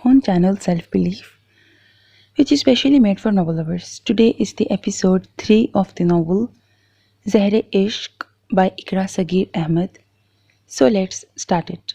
own channel Self Belief, which is specially made for novel lovers. Today is the episode 3 of the novel Zehr-e-Ishq by Iqra Saghir Ahmed. So let's start it.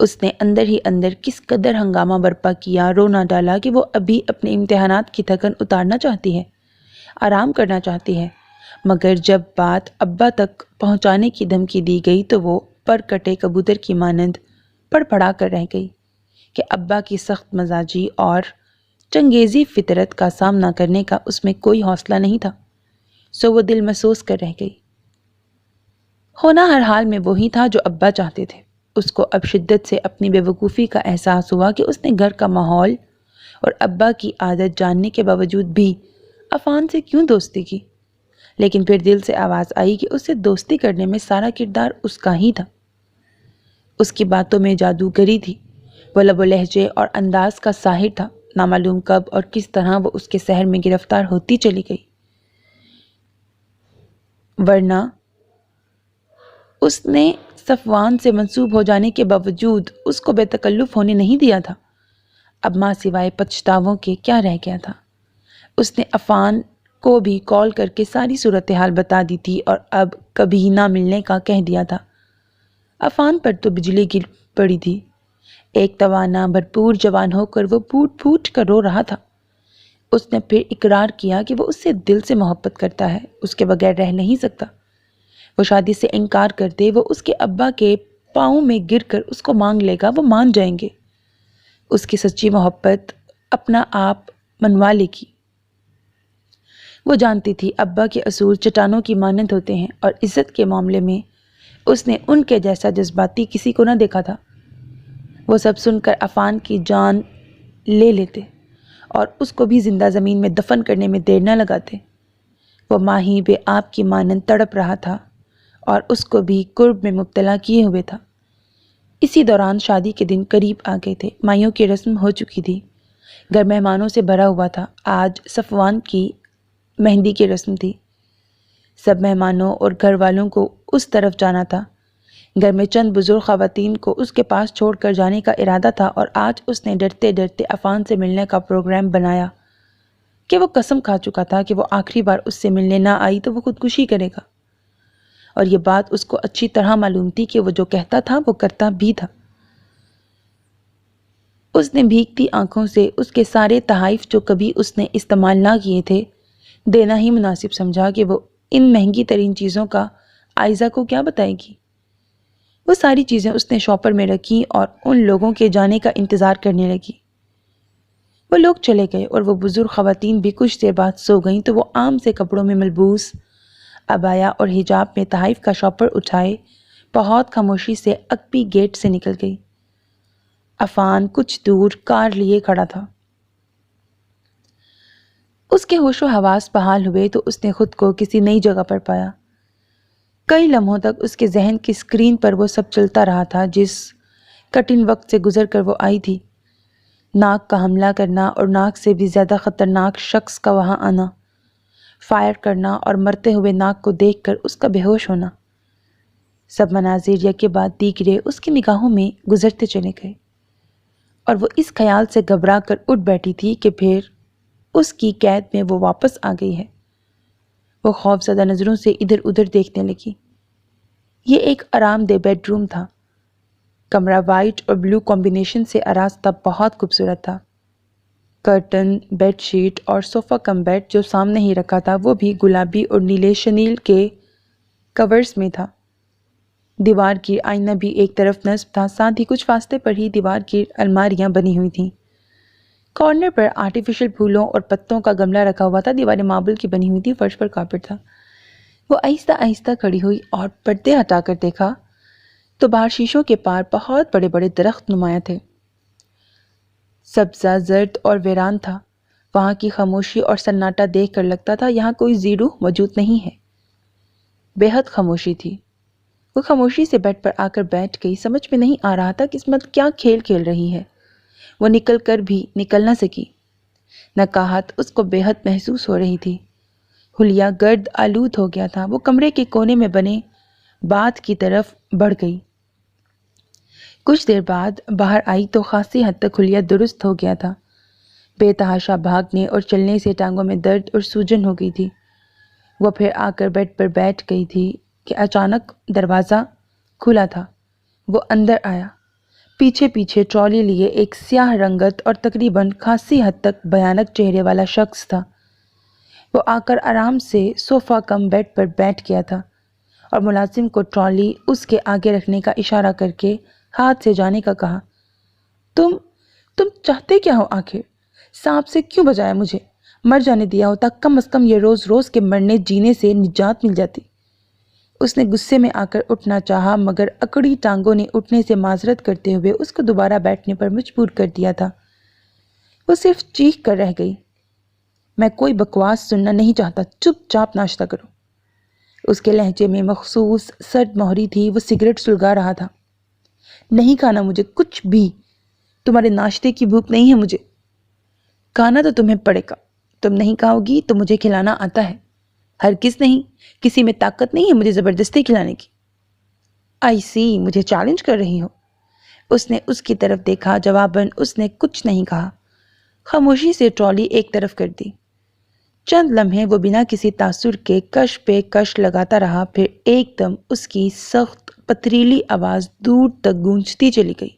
اس نے اندر ہی اندر کس قدر ہنگامہ برپا کیا، رونا ڈالا کہ وہ ابھی اپنے امتحانات کی تھکن اتارنا چاہتی ہے، آرام کرنا چاہتی ہے، مگر جب بات ابا تک پہنچانے کی دھمکی دی گئی تو وہ پر کٹے کبوتر کی مانند پڑ پڑا کر رہ گئی کہ ابا کی سخت مزاجی اور چنگیزی فطرت کا سامنا کرنے کا اس میں کوئی حوصلہ نہیں تھا، سو وہ دل محسوس کر رہ گئی۔ ہونا ہر حال میں وہی تھا جو ابا چاہتے تھے۔ اس کو اب شدت سے اپنی بے وقوفی کا احساس ہوا کہ اس نے گھر کا ماحول اور ابا کی عادت جاننے کے باوجود بھی عفان سے کیوں دوستی کی، لیکن پھر دل سے آواز آئی کہ اس سے دوستی کرنے میں سارا کردار اس کا ہی تھا۔ اس کی باتوں میں جادوگری تھی، وہ لب و لہجے اور انداز کا ساحر تھا، نامعلوم کب اور کس طرح وہ اس کے سحر میں گرفتار ہوتی چلی گئی، ورنہ اس نے صفوان سے منسوب ہو جانے کے باوجود اس کو بے تکلف ہونے نہیں دیا تھا۔ اب ماں سوائے پچھتاووں کے کیا رہ گیا تھا؟ اس نے عفان کو بھی کال کر کے ساری صورتحال بتا دی تھی اور اب کبھی نہ ملنے کا کہہ دیا تھا۔ عفان پر تو بجلی گر پڑی تھی، ایک توانا بھرپور جوان ہو کر وہ پھوٹ پھوٹ کر رو رہا تھا۔ اس نے پھر اقرار کیا کہ وہ اس سے دل سے محبت کرتا ہے، اس کے بغیر رہ نہیں سکتا۔ وہ شادی سے انکار کر دے، وہ اس کے ابا کے پاؤں میں گر کر اس کو مانگ لے گا، وہ مان جائیں گے۔ اس کی سچی محبت اپنا آپ منوا لے گی۔ وہ جانتی تھی ابا کے اصول چٹانوں کی مانند ہوتے ہیں اور عزت کے معاملے میں اس نے ان کے جیسا جذباتی کسی کو نہ دیکھا تھا۔ وہ سب سن کر عفان کی جان لے لیتے اور اس کو بھی زندہ زمین میں دفن کرنے میں دیر نہ لگاتے۔ وہ ماہی بے آپ کی مانند تڑپ رہا تھا اور اس کو بھی قرب میں مبتلا کیے ہوئے تھا۔ اسی دوران شادی کے دن قریب آ گئے تھے، مائیوں کی رسم ہو چکی تھی، گھر مہمانوں سے بھرا ہوا تھا۔ آج صفوان کی مہندی کی رسم تھی، سب مہمانوں اور گھر والوں کو اس طرف جانا تھا۔ گھر میں چند بزرگ خواتین کو اس کے پاس چھوڑ کر جانے کا ارادہ تھا اور آج اس نے ڈرتے ڈرتے عفان سے ملنے کا پروگرام بنایا کہ وہ قسم کھا چکا تھا کہ وہ آخری بار اس سے ملنے نہ آئی تو وہ خودکشی کرے گا، اور یہ بات اس کو اچھی طرح معلوم تھی کہ وہ جو کہتا تھا وہ کرتا بھی تھا۔ اس نے بھیگتی آنکھوں سے اس کے سارے تحائف جو کبھی اس نے استعمال نہ کیے تھے دینا ہی مناسب سمجھا کہ وہ ان مہنگی ترین چیزوں کا عائزہ کو کیا بتائے گی۔ وہ ساری چیزیں اس نے شاپر میں رکھی اور ان لوگوں کے جانے کا انتظار کرنے لگی۔ وہ لوگ چلے گئے اور وہ بزرگ خواتین بھی کچھ دیر بعد سو گئیں تو وہ عام سے کپڑوں میں ملبوس عبایا اور حجاب میں تحائف کا شاپر اٹھائے بہت خاموشی سے عقبی گیٹ سے نکل گئی۔ عفان کچھ دور کار لیے کھڑا تھا۔ اس کے ہوش و حواس بحال ہوئے تو اس نے خود کو کسی نئی جگہ پر پایا۔ کئی لمحوں تک اس کے ذہن کی اسکرین پر وہ سب چلتا رہا تھا جس کٹھن وقت سے گزر کر وہ آئی تھی، ناک کا حملہ کرنا اور ناک سے بھی زیادہ خطرناک شخص کا وہاں آنا، فائر کرنا اور مرتے ہوئے ناک کو دیکھ کر اس کا بے ہوش ہونا۔ سب مناظر یکے بعد دیگرے اس کی نگاہوں میں گزرتے چلے گئے اور وہ اس خیال سے گھبرا کر اٹھ بیٹھی تھی کہ پھر اس کی قید میں وہ واپس آ گئی ہے۔ وہ خوف زدہ نظروں سے ادھر ادھر دیکھنے لگی۔ یہ ایک آرام دہ بیڈ روم تھا۔ کمرہ وائٹ اور بلو کمبینیشن سے آراستہ بہت خوبصورت تھا۔ کرٹن، بیڈ شیٹ اور صوفہ کم بیڈ جو سامنے ہی رکھا تھا وہ بھی گلابی اور نیلے شنیل کے کورز میں تھا۔ دیوار کی آئینہ بھی ایک طرف نصب تھا، ساتھ ہی کچھ فاصلے پر ہی دیوار کی الماریاں بنی ہوئی تھیں۔ کارنر پر آرٹیفیشل پھولوں اور پتوں کا گملہ رکھا ہوا تھا، دیواریں ماربل کی بنی ہوئی تھی، فرش پر کارپیٹ تھا۔ وہ آہستہ آہستہ کھڑی ہوئی اور پردے ہٹا کر دیکھا تو باہر شیشوں کے پار بہت بڑے بڑے درخت نمایاں تھے۔ سبزہ زرد اور ویران تھا۔ وہاں کی خاموشی اور سناٹا دیکھ کر لگتا تھا یہاں کوئی زی روح موجود نہیں ہے۔ بے حد خاموشی تھی۔ وہ خاموشی سے بیڈ پر آ کر بیٹھ گئی، سمجھ میں نہیں آ رہا تھا قسمت کیا کھیل کھیل رہی ہے۔ وہ نکل کر بھی نکل نہ سکی۔ نکاہت اس کو بے حد محسوس ہو رہی تھی۔ حلیہ گرد آلود ہو گیا تھا۔ وہ کمرے کے کونے میں بنے باتھ کی طرف بڑھ گئی۔ کچھ دیر بعد باہر آئی تو خاصی حد تک حلیہ درست ہو گیا تھا۔ بے تحاشا بھاگنے اور چلنے سے ٹانگوں میں درد اور سوجن ہو گئی تھی۔ وہ پھر آ کر بیڈ پر بیٹھ گئی تھی کہ اچانک دروازہ کھلا تھا۔ وہ اندر آیا۔ پیچھے پیچھے ٹرالی لیے ایک سیاہ رنگت اور تقریباً خاصی حد تک بھیانک چہرے والا شخص تھا۔ وہ آ کر آرام سے صوفہ کم بیڈ پر بیٹھ گیا تھا اور ملازم کو ٹرالی اس کے آگے رکھنے کا اشارہ کر کے ہاتھ سے جانے کا کہا۔ تم چاہتے کیا ہو آخر؟ سانپ سے کیوں بجایا مجھے؟ مر جانے دیا ہوتا، کم از کم یہ روز روز کے مرنے جینے سے نجات مل جاتی۔ اس نے غصے میں آ کر اٹھنا چاہا، مگر اکڑی ٹانگوں نے اٹھنے سے معذرت کرتے ہوئے اس کو دوبارہ بیٹھنے پر مجبور کر دیا تھا۔ وہ صرف چیخ کر رہ گئی، میں کوئی بکواس سننا نہیں چاہتا، چپ چاپ ناشتہ کرو۔ اس کے لہجے میں مخصوص سرد مہری تھی۔ وہ سگریٹ سلگا رہا تھا۔ نہیں کھانا مجھے کچھ بھی، تمہارے ناشتے کی بھوک نہیں ہے مجھے۔ کھانا تو تمہیں پڑے گا، تم نہیں کھاؤ گی تو مجھے کھلانا آتا ہے۔ ہرگز نہیں، کسی میں طاقت نہیں ہے مجھے زبردستی کھلانے کی۔ آئی سی، مجھے چیلنج کر رہی ہو؟ اس نے اس کی طرف دیکھا، جواباً اس نے کچھ نہیں کہا، خاموشی سے ٹرالی ایک طرف کر دی۔ چند لمحے وہ بنا کسی تاثر کے کش پہ کش لگاتا رہا، پھر ایک دم اس کی سخت پتریلی آواز دور تک گونجتی چلی گئی،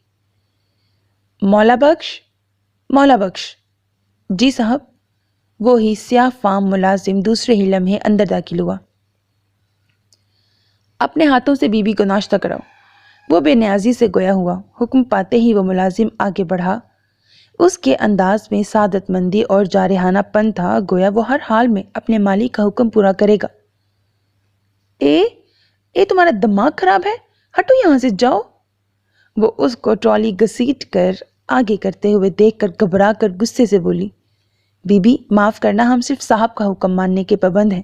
مولا بخش، مولا بخش۔ جی صاحب۔ وہی سیاہ فام ملازم دوسرے ہی لمحے اندر داخل ہوا۔ اپنے ہاتھوں سے بی بی کو ناشتہ کراؤ، وہ بے نیازی سے گویا ہوا۔ حکم پاتے ہی وہ ملازم آگے بڑھا۔ اس کے انداز میں سعادت مندی اور جارحانہ پن تھا، گویا وہ ہر حال میں اپنے مالک کا حکم پورا کرے گا۔ اے تمہارا دماغ خراب ہے؟ ہٹو یہاں سے، جاؤ۔ وہ اس کو ٹرالی گھسیٹ کر آگے کرتے ہوئے دیکھ کر گھبرا کر غصے سے بولی، بی بی معاف کرنا، ہم صرف صاحب کا حکم ماننے کے پابند ہیں۔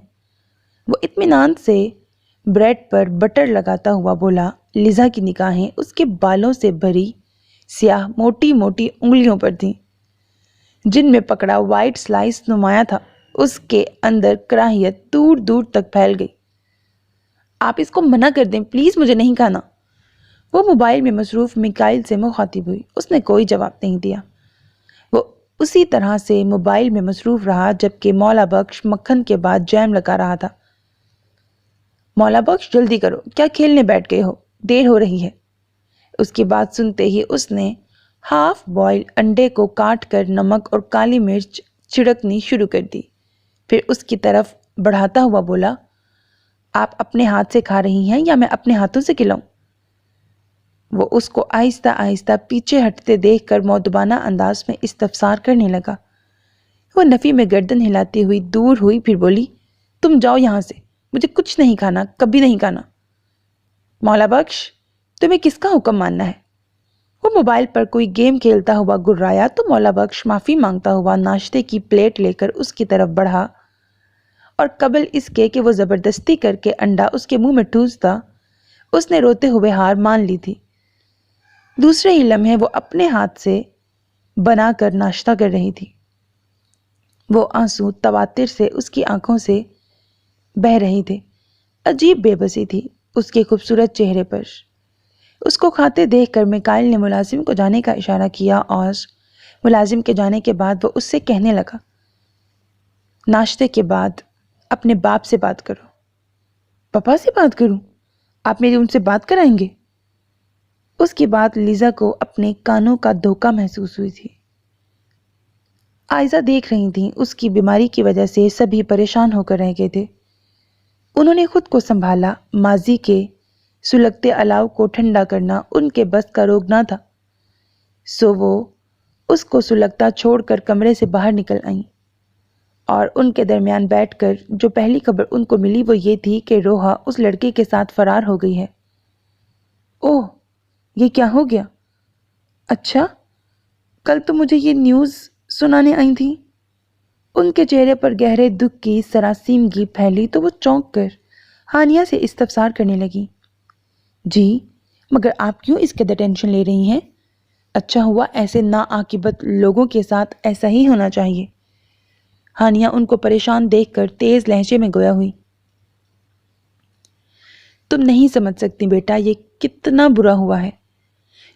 وہ اطمینان سے بریڈ پر بٹر لگاتا ہوا بولا۔ لیزا کی نگاہیں اس کے بالوں سے بھری سیاہ موٹی موٹی انگلیوں پر تھیں، جن میں پکڑا وائٹ سلائس نمایاں تھا۔ اس کے اندر کراہیت دور دور تک پھیل گئی۔ آپ اس کو منع کر دیں پلیز، مجھے نہیں کھانا۔ وہ موبائل میں مصروف میکائل سے مخاطب ہوئی۔ اس نے کوئی جواب نہیں دیا۔ وہ اسی طرح سے موبائل میں مصروف رہا جبکہ مولا بخش مکھن کے بعد جیم لگا رہا تھا۔ مولا بخش جلدی کرو، کیا کھیلنے بیٹھ گئے ہو؟ دیر ہو رہی ہے۔ اس کی بات سنتے ہی اس نے ہاف بوائل انڈے کو کاٹ کر نمک اور کالی مرچ چھڑکنی شروع کر دی، پھر اس کی طرف بڑھاتا ہوا بولا، آپ اپنے ہاتھ سے کھا رہی ہیں یا میں اپنے ہاتھوں سے کھلاؤں؟ وہ اس کو آہستہ آہستہ پیچھے ہٹتے دیکھ کر مؤدبانہ انداز میں استفسار کرنے لگا۔ وہ نفی میں گردن ہلاتی ہوئی دور ہوئی، پھر بولی، تم جاؤ یہاں سے، مجھے کچھ نہیں کھانا، کبھی نہیں کھانا۔ مولا بخش، تمہیں کس کا حکم ماننا ہے؟ وہ موبائل پر کوئی گیم کھیلتا ہوا گرایا تو مولا بخش معافی مانگتا ہوا ناشتے کی پلیٹ لے کر اس کی طرف بڑھا، اور قبل اس کے کہ وہ زبردستی کر کے انڈا اس کے منہ میں ٹھوستا، اس نے روتے ہوئے ہار مان لی تھی۔ دوسرے ہی لمحے وہ اپنے ہاتھ سے بنا کر ناشتہ کر رہی تھی۔ وہ آنسو تواتر سے اس کی آنکھوں سے بہہ رہے تھے۔ عجیب بے بسی تھی اس کے خوبصورت چہرے پر۔ اس کو کھاتے دیکھ کر میکائل نے ملازم کو جانے کا اشارہ کیا، اور ملازم کے جانے کے بعد وہ اس سے کہنے لگا، ناشتے کے بعد اپنے باپ سے بات کرو۔ پاپا سے بات کروں؟ آپ میری ان سے بات کرائیں گے؟ اس کی بات لیزا کو اپنے کانوں کا دھوکہ محسوس ہوئی تھی۔ آئزہ دیکھ رہی تھیں، اس کی بیماری کی وجہ سے سبھی پریشان ہو کر رہ گئے تھے۔ انہوں نے خود کو سنبھالا، ماضی کے سلگتے الاؤ کو ٹھنڈا کرنا ان کے بس کا روگ نہ تھا، سو وہ اس کو سلگتا چھوڑ کر کمرے سے باہر نکل آئیں، اور ان کے درمیان بیٹھ کر جو پہلی خبر ان کو ملی وہ یہ تھی کہ روحا اس لڑکے کے ساتھ فرار ہو گئی ہے۔ اوہ، یہ کیا ہو گیا؟ اچھا، کل تو مجھے یہ نیوز سنانے آئی تھی۔ ان کے چہرے پر گہرے دکھ کی سراسیمگی پھیلی تو وہ چونک کر ہانیہ سے استفسار کرنے لگی، جی مگر آپ کیوں اس قدر ٹینشن لے رہی ہیں؟ اچھا ہوا، ایسے ناعاقبت لوگوں کے ساتھ ایسا ہی ہونا چاہیے۔ ہانیہ ان کو پریشان دیکھ کر تیز لہجے میں گویا ہوئی، تم نہیں سمجھ سکتی بیٹا یہ کتنا برا ہوا ہے۔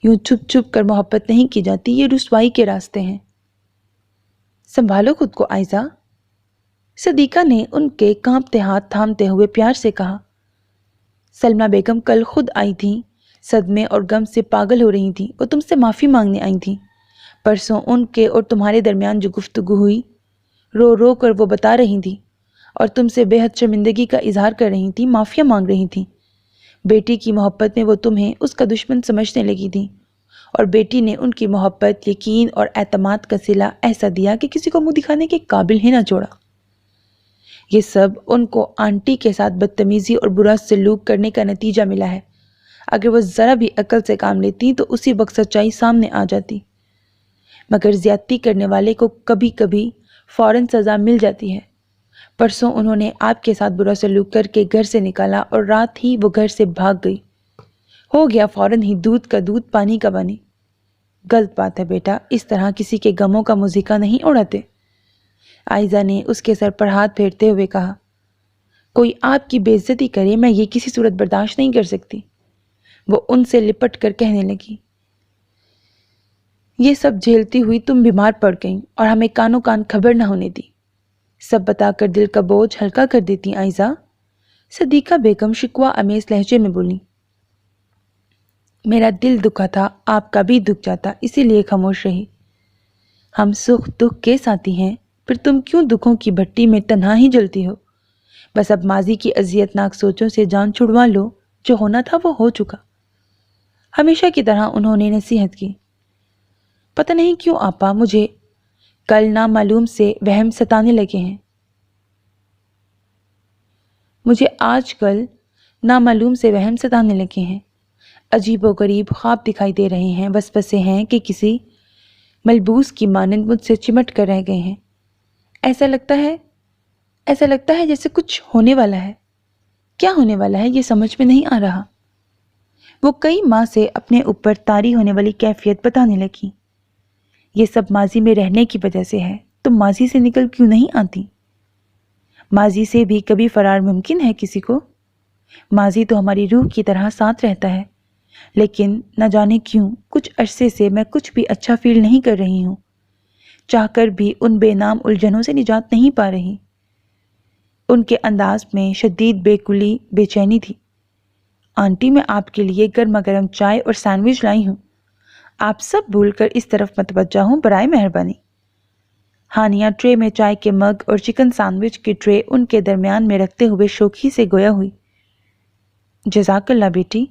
یوں چھپ چھپ کر محبت نہیں کی جاتی، یہ رسوائی کے راستے ہیں۔ سنبھالو خود کو آئزہ، صدیقہ نے ان کے کانپتے ہاتھ تھامتے ہوئے پیار سے کہا۔ سلمیٰ بیگم کل خود آئی تھیں، صدمے اور غم سے پاگل ہو رہی تھیں۔ وہ تم سے معافی مانگنے آئی تھیں۔ پرسوں ان کے اور تمہارے درمیان جو گفتگو ہوئی، رو رو کر وہ بتا رہی تھیں اور تم سے بے حد شرمندگی کا اظہار کر رہی تھیں، معافیاں مانگ رہی تھیں۔ بیٹی کی محبت میں وہ تمہیں اس کا دشمن سمجھنے لگی تھیں، اور بیٹی نے ان کی محبت، یقین اور اعتماد کا صلہ ایسا دیا کہ کسی کو منہ دکھانے کے قابل ہی نہ چھوڑا۔ یہ سب ان کو آنٹی کے ساتھ بدتمیزی اور برا سلوک کرنے کا نتیجہ ملا ہے۔ اگر وہ ذرا بھی عقل سے کام لیتی تو اسی وقت سچائی سامنے آ جاتی، مگر زیادتی کرنے والے کو کبھی کبھی فوراً سزا مل جاتی ہے۔ پرسوں انہوں نے آپ کے ساتھ برا سلوک کر کے گھر سے نکالا اور رات ہی وہ گھر سے بھاگ گئی۔ ہو گیا فوراً ہی دودھ کا دودھ، پانی کا پانی۔ غلط بات ہے بیٹا، اس طرح کسی کے غموں کا مذیقہ نہیں اڑاتے۔ عائزہ نے اس کے سر پر ہاتھ پھیرتے ہوئے کہا، کوئی آپ کی بے عزتی کرے، میں یہ کسی صورت برداشت نہیں کر سکتی۔ وہ ان سے لپٹ کر کہنے لگی، یہ سب جھیلتی ہوئی تم بیمار پڑ گئیں اور ہمیں کانوں کان خبر نہ ہونے دی۔ سب بتا کر دل کا بوجھ ہلکا کر دیتی عائزہ، صدیقہ بیگم شکوہ امیز لہجے میں بولی۔ میرا دل دکھا تھا، آپ کا بھی دکھ جاتا، اسی لیے خاموش رہی۔ ہم سکھ دکھ کے ساتھی ہیں، پھر تم کیوں دکھوں کی بھٹی میں تنہا ہی جلتی ہو؟ بس اب ماضی کی اذیت ناک سوچوں سے جان چھڑوا لو، جو ہونا تھا وہ ہو چکا۔ ہمیشہ کی طرح انہوں نے نصیحت کی۔ پتہ نہیں کیوں آپا، مجھے کل نامعلوم سے وہم ستانے لگے ہیں۔ مجھے آج کل نامعلوم سے وہم ستانے لگے ہیں۔ عجیب و غریب خواب دکھائی دے رہے ہیں، وسوسے ہیں کہ کسی ملبوس کی مانند مجھ سے چمٹ کر رہ گئے ہیں۔ ایسا لگتا ہے جیسے کچھ ہونے والا ہے۔ کیا ہونے والا ہے یہ سمجھ میں نہیں آ رہا۔ وہ کئی ماہ سے اپنے اوپر طاری ہونے والی کیفیت بتانے لگی۔ یہ سب ماضی میں رہنے کی وجہ سے ہے۔ تم ماضی سے نکل کیوں نہیں آتی؟ ماضی سے بھی کبھی فرار ممکن ہے کسی کو؟ ماضی تو ہماری روح کی طرح ساتھ رہتا ہے، لیکن نہ جانے کیوں کچھ عرصے سے میں کچھ بھی اچھا فیل نہیں کر رہی ہوں۔ چاہ کر بھی ان بے نام الجھنوں سے نجات نہیں پا رہی۔ ان کے انداز میں شدید بے کلی بے چینی تھی۔ آنٹی، میں آپ کے لیے گرما گرم چائے اور سینڈوچ لائی ہوں، آپ سب بھول کر اس طرف متوجہ ہوں برائے مہربانی۔ ہانیہ ٹرے میں چائے کے مگ اور چکن سینڈوچ کی ٹرے ان کے درمیان میں رکھتے ہوئے شوخی سے گویا ہوئی، جزاک اللہ بیٹی،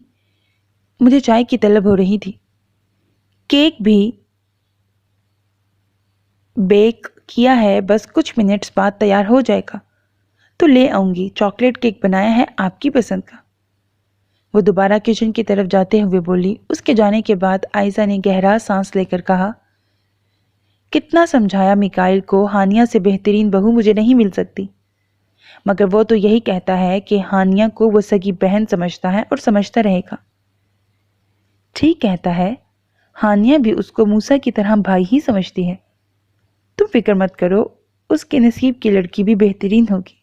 مجھے چائے کی طلب ہو رہی تھی۔ کیک بھی بیک کیا ہے، بس کچھ منٹس بعد تیار ہو جائے گا تو لے آؤں گی۔ چاکلیٹ کیک بنایا ہے آپ کی پسند کا۔ وہ دوبارہ کچن کی طرف جاتے ہوئے بولی۔ اس کے جانے کے بعد عائزہ نے گہرا سانس لے کر کہا، کتنا سمجھایا میکائل کو، ہانیہ سے بہترین بہو مجھے نہیں مل سکتی، مگر وہ تو یہی کہتا ہے کہ ہانیہ کو وہ سگی بہن سمجھتا ہے اور سمجھتا رہے گا۔ ٹھیک کہتا ہے، ہانیہ بھی اس کو موسیٰ کی طرح بھائی ہی سمجھتی ہے۔ تم فکر مت کرو، اس کے نصیب کی لڑکی بھی بہترین ہوگی۔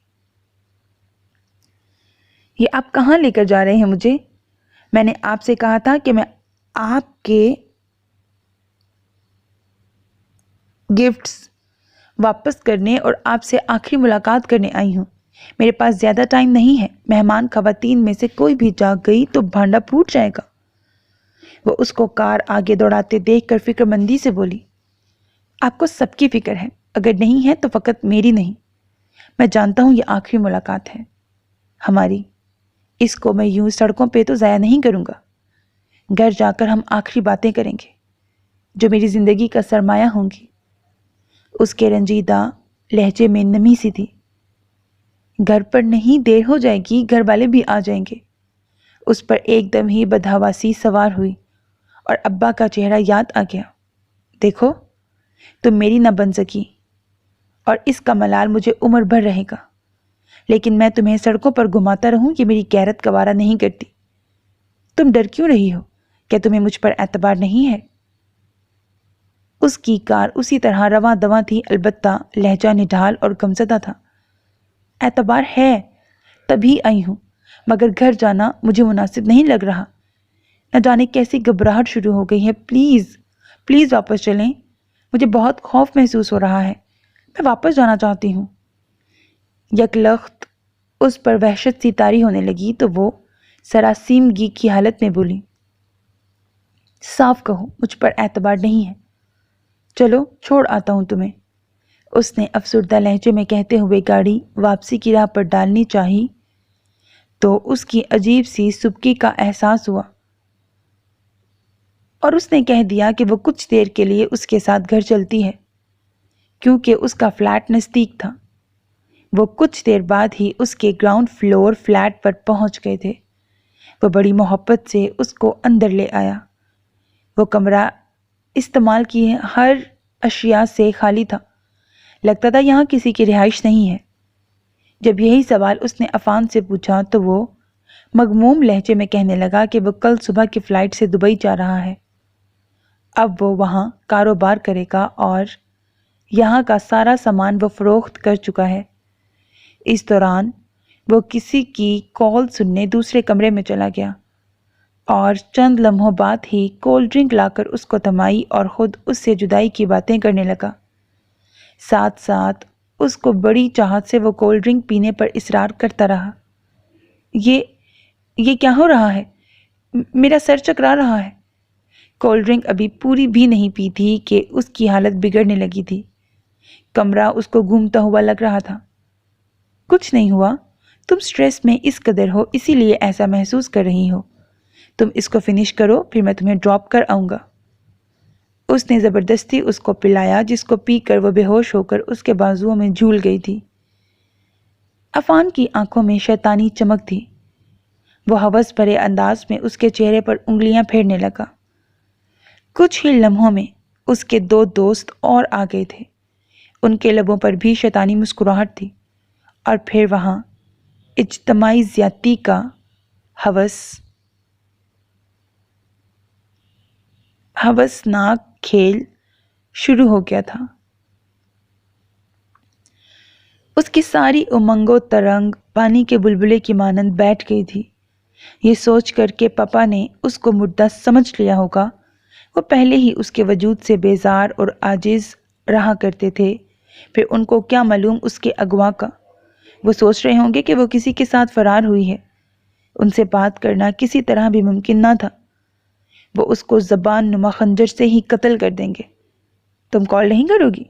یہ آپ کہاں لے کر جا رہے ہیں مجھے؟ میں نے آپ سے کہا تھا کہ میں آپ کے گفٹس واپس کرنے اور آپ سے آخری ملاقات کرنے آئی ہوں۔ میرے پاس زیادہ ٹائم نہیں ہے۔ مہمان خواتین میں سے کوئی بھی جاگ گئی تو بھانڈا پھوٹ جائے گا۔ وہ اس کو کار آگے دوڑاتے دیکھ کر فکر مندی سے بولی، آپ کو سب کی فکر ہے، اگر نہیں ہے تو فقط میری نہیں۔ میں جانتا ہوں یہ آخری ملاقات ہے ہماری، اس کو میں یوں سڑکوں پہ تو ضائع نہیں کروں گا۔ گھر جا کر ہم آخری باتیں کریں گے جو میری زندگی کا سرمایہ ہوں گی۔ اس کے رنجیدہ لہجے میں نمی سی تھی۔ گھر پر نہیں، دیر ہو جائے گی، گھر والے بھی آ جائیں گے۔ اس پر ایک دم ہی بدحواسی سوار ہوئی اور ابا کا چہرہ یاد آ گیا۔ دیکھو، تم میری نہ بن سکی اور اس کا ملال مجھے عمر بھر رہے گا، لیکن میں تمہیں سڑکوں پر گھماتا رہوں یہ میری غیرت گوارا نہیں کرتی۔ تم ڈر کیوں رہی ہو؟ کیا تمہیں مجھ پر اعتبار نہیں ہے؟ اس کی کار اسی طرح رواں دواں تھی، البتہ لہجہ نڈھال اور غمزدہ تھا۔ اعتبار ہے، تبھی آئی ہوں، مگر گھر جانا مجھے مناسب نہیں لگ رہا۔ نہ جانے کیسی گھبراہٹ شروع ہو گئی ہے۔ پلیز واپس چلیں، مجھے بہت خوف محسوس ہو رہا ہے، میں واپس جانا چاہتی ہوں۔ یک لخت اس پر وحشت سی طاری ہونے لگی تو وہ سراسیمگی کی حالت میں بولی، صاف کہو مجھ پر اعتبار نہیں ہے، چلو چھوڑ آتا ہوں تمہیں، اس نے افسردہ لہجے میں کہتے ہوئے گاڑی واپسی کی راہ پر ڈالنی چاہی تو اس کی عجیب سی سبکی کا احساس ہوا اور اس نے کہہ دیا کہ وہ کچھ دیر کے لیے اس کے ساتھ گھر چلتی ہے کیونکہ اس کا فلیٹ نزدیک تھا۔ وہ کچھ دیر بعد ہی اس کے گراؤنڈ فلور فلیٹ پر پہنچ گئے تھے۔ وہ بڑی محبت سے اس کو اندر لے آیا۔ وہ کمرہ استعمال کی ہر اشیاء سے خالی تھا، لگتا تھا یہاں کسی کی رہائش نہیں ہے۔ جب یہی سوال اس نے عفان سے پوچھا تو وہ مغموم لہجے میں کہنے لگا کہ وہ کل صبح کی فلائٹ سے دبئی جا رہا ہے، اب وہ وہاں کاروبار کرے گا اور یہاں کا سارا سامان وہ فروخت کر چکا ہے۔ اس دوران وہ کسی کی کال سننے دوسرے کمرے میں چلا گیا اور چند لمحوں بعد ہی کولڈ ڈرنک لا کر اس کو تھمائی اور خود اس سے جدائی کی باتیں کرنے لگا۔ ساتھ ساتھ اس کو بڑی چاہت سے وہ کولڈ ڈرنک پینے پر اصرار کرتا رہا۔ یہ کیا ہو رہا ہے؟ میرا سر چکرا رہا ہے۔ کولڈ ڈرنک ابھی پوری بھی نہیں پی تھی کہ اس کی حالت بگڑنے لگی تھی۔ کمرہ اس کو گھومتا ہوا لگ رہا تھا۔ کچھ نہیں ہوا، تم سٹریس میں اس قدر ہو اسی لیے ایسا محسوس کر رہی ہو۔ تم اس کو فنش کرو پھر میں تمہیں ڈراپ کر آؤں گا۔ اس نے زبردستی اس کو پلایا جس کو پی کر وہ بے ہوش ہو کر اس کے بازوؤں میں جھول گئی تھی۔ عفان کی آنکھوں میں شیطانی چمک تھی۔ وہ ہوس بھرے انداز میں اس کے چہرے پر انگلیاں پھیرنے لگا۔ کچھ ہی لمحوں میں اس کے دو دوست اور آ گئے تھے۔ ان کے لبوں پر بھی شیطانی مسکراہٹ تھی اور پھر وہاں اجتماعی زیادتی کا ہوسناک کھیل شروع ہو گیا تھا۔ اس کی ساری امنگ و ترنگ پانی کے بلبلے کی مانند بیٹھ گئی تھی۔ یہ سوچ کر کہ پاپا نے اس کو مردہ سمجھ لیا ہوگا، وہ پہلے ہی اس کے وجود سے بیزار اور عاجز رہا کرتے تھے، پھر ان کو کیا معلوم اس کے اغوا کا۔ وہ سوچ رہے ہوں گے کہ وہ کسی کے ساتھ فرار ہوئی ہے، ان سے بات کرنا کسی طرح بھی ممکن نہ تھا۔ وہ اس کو زبان نما خنجر سے ہی قتل کر دیں گے۔ تم کال نہیں کرو گی؟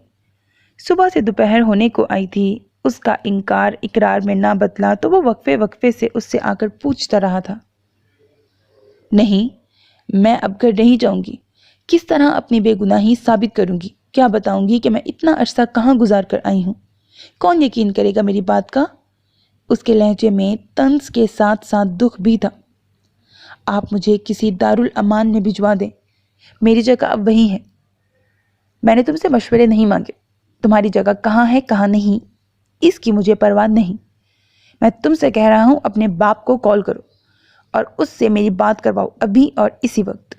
صبح سے دوپہر ہونے کو آئی تھی، اس کا انکار اقرار میں نہ بدلا تو وہ وقفے وقفے سے اس سے آ کر پوچھتا رہا تھا۔ نہیں، میں اب گھر نہیں جاؤں گی۔ کس طرح اپنی بے گناہی ثابت کروں گی؟ کیا بتاؤں گی کہ میں اتنا عرصہ کہاں گزار کر آئی ہوں؟ کون یقین کرے گا میری بات کا؟ اس کے لہجے میں طنز کے ساتھ ساتھ دکھ بھی تھا۔ آپ مجھے کسی دارالامان میں بھجوا دیں، میری جگہ اب وہی ہے۔ میں نے تم سے مشورے نہیں مانگے، تمہاری جگہ کہاں ہے کہاں نہیں اس کی مجھے پرواہ نہیں۔ میں تم سے کہہ رہا ہوں اپنے باپ کو کال کرو اور اس سے میری بات کرواؤ ابھی اور اسی وقت۔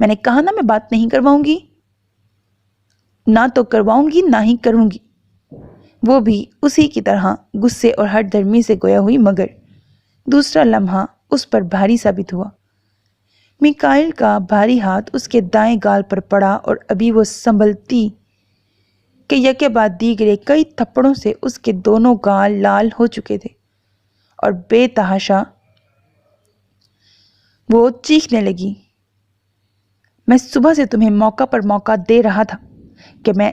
میں نے کہا نا میں بات نہیں کرواؤں گی، نہ تو کرواؤں گی نہ ہی کروں گی۔ وہ بھی اسی کی طرح غصے اور ہٹ دھرمی سے گویا ہوئی، مگر دوسرا لمحہ اس پر بھاری ثابت ہوا۔ میکائل کا بھاری ہاتھ اس کے دائیں گال پر پڑا اور ابھی وہ سنبھلتی کہ یکے بعد دیگرے کئی تھپڑوں سے اس کے دونوں گال لال ہو چکے تھے اور بے تحاشا وہ چیخنے لگی۔ میں صبح سے تمہیں موقع پر موقع دے رہا تھا کہ میں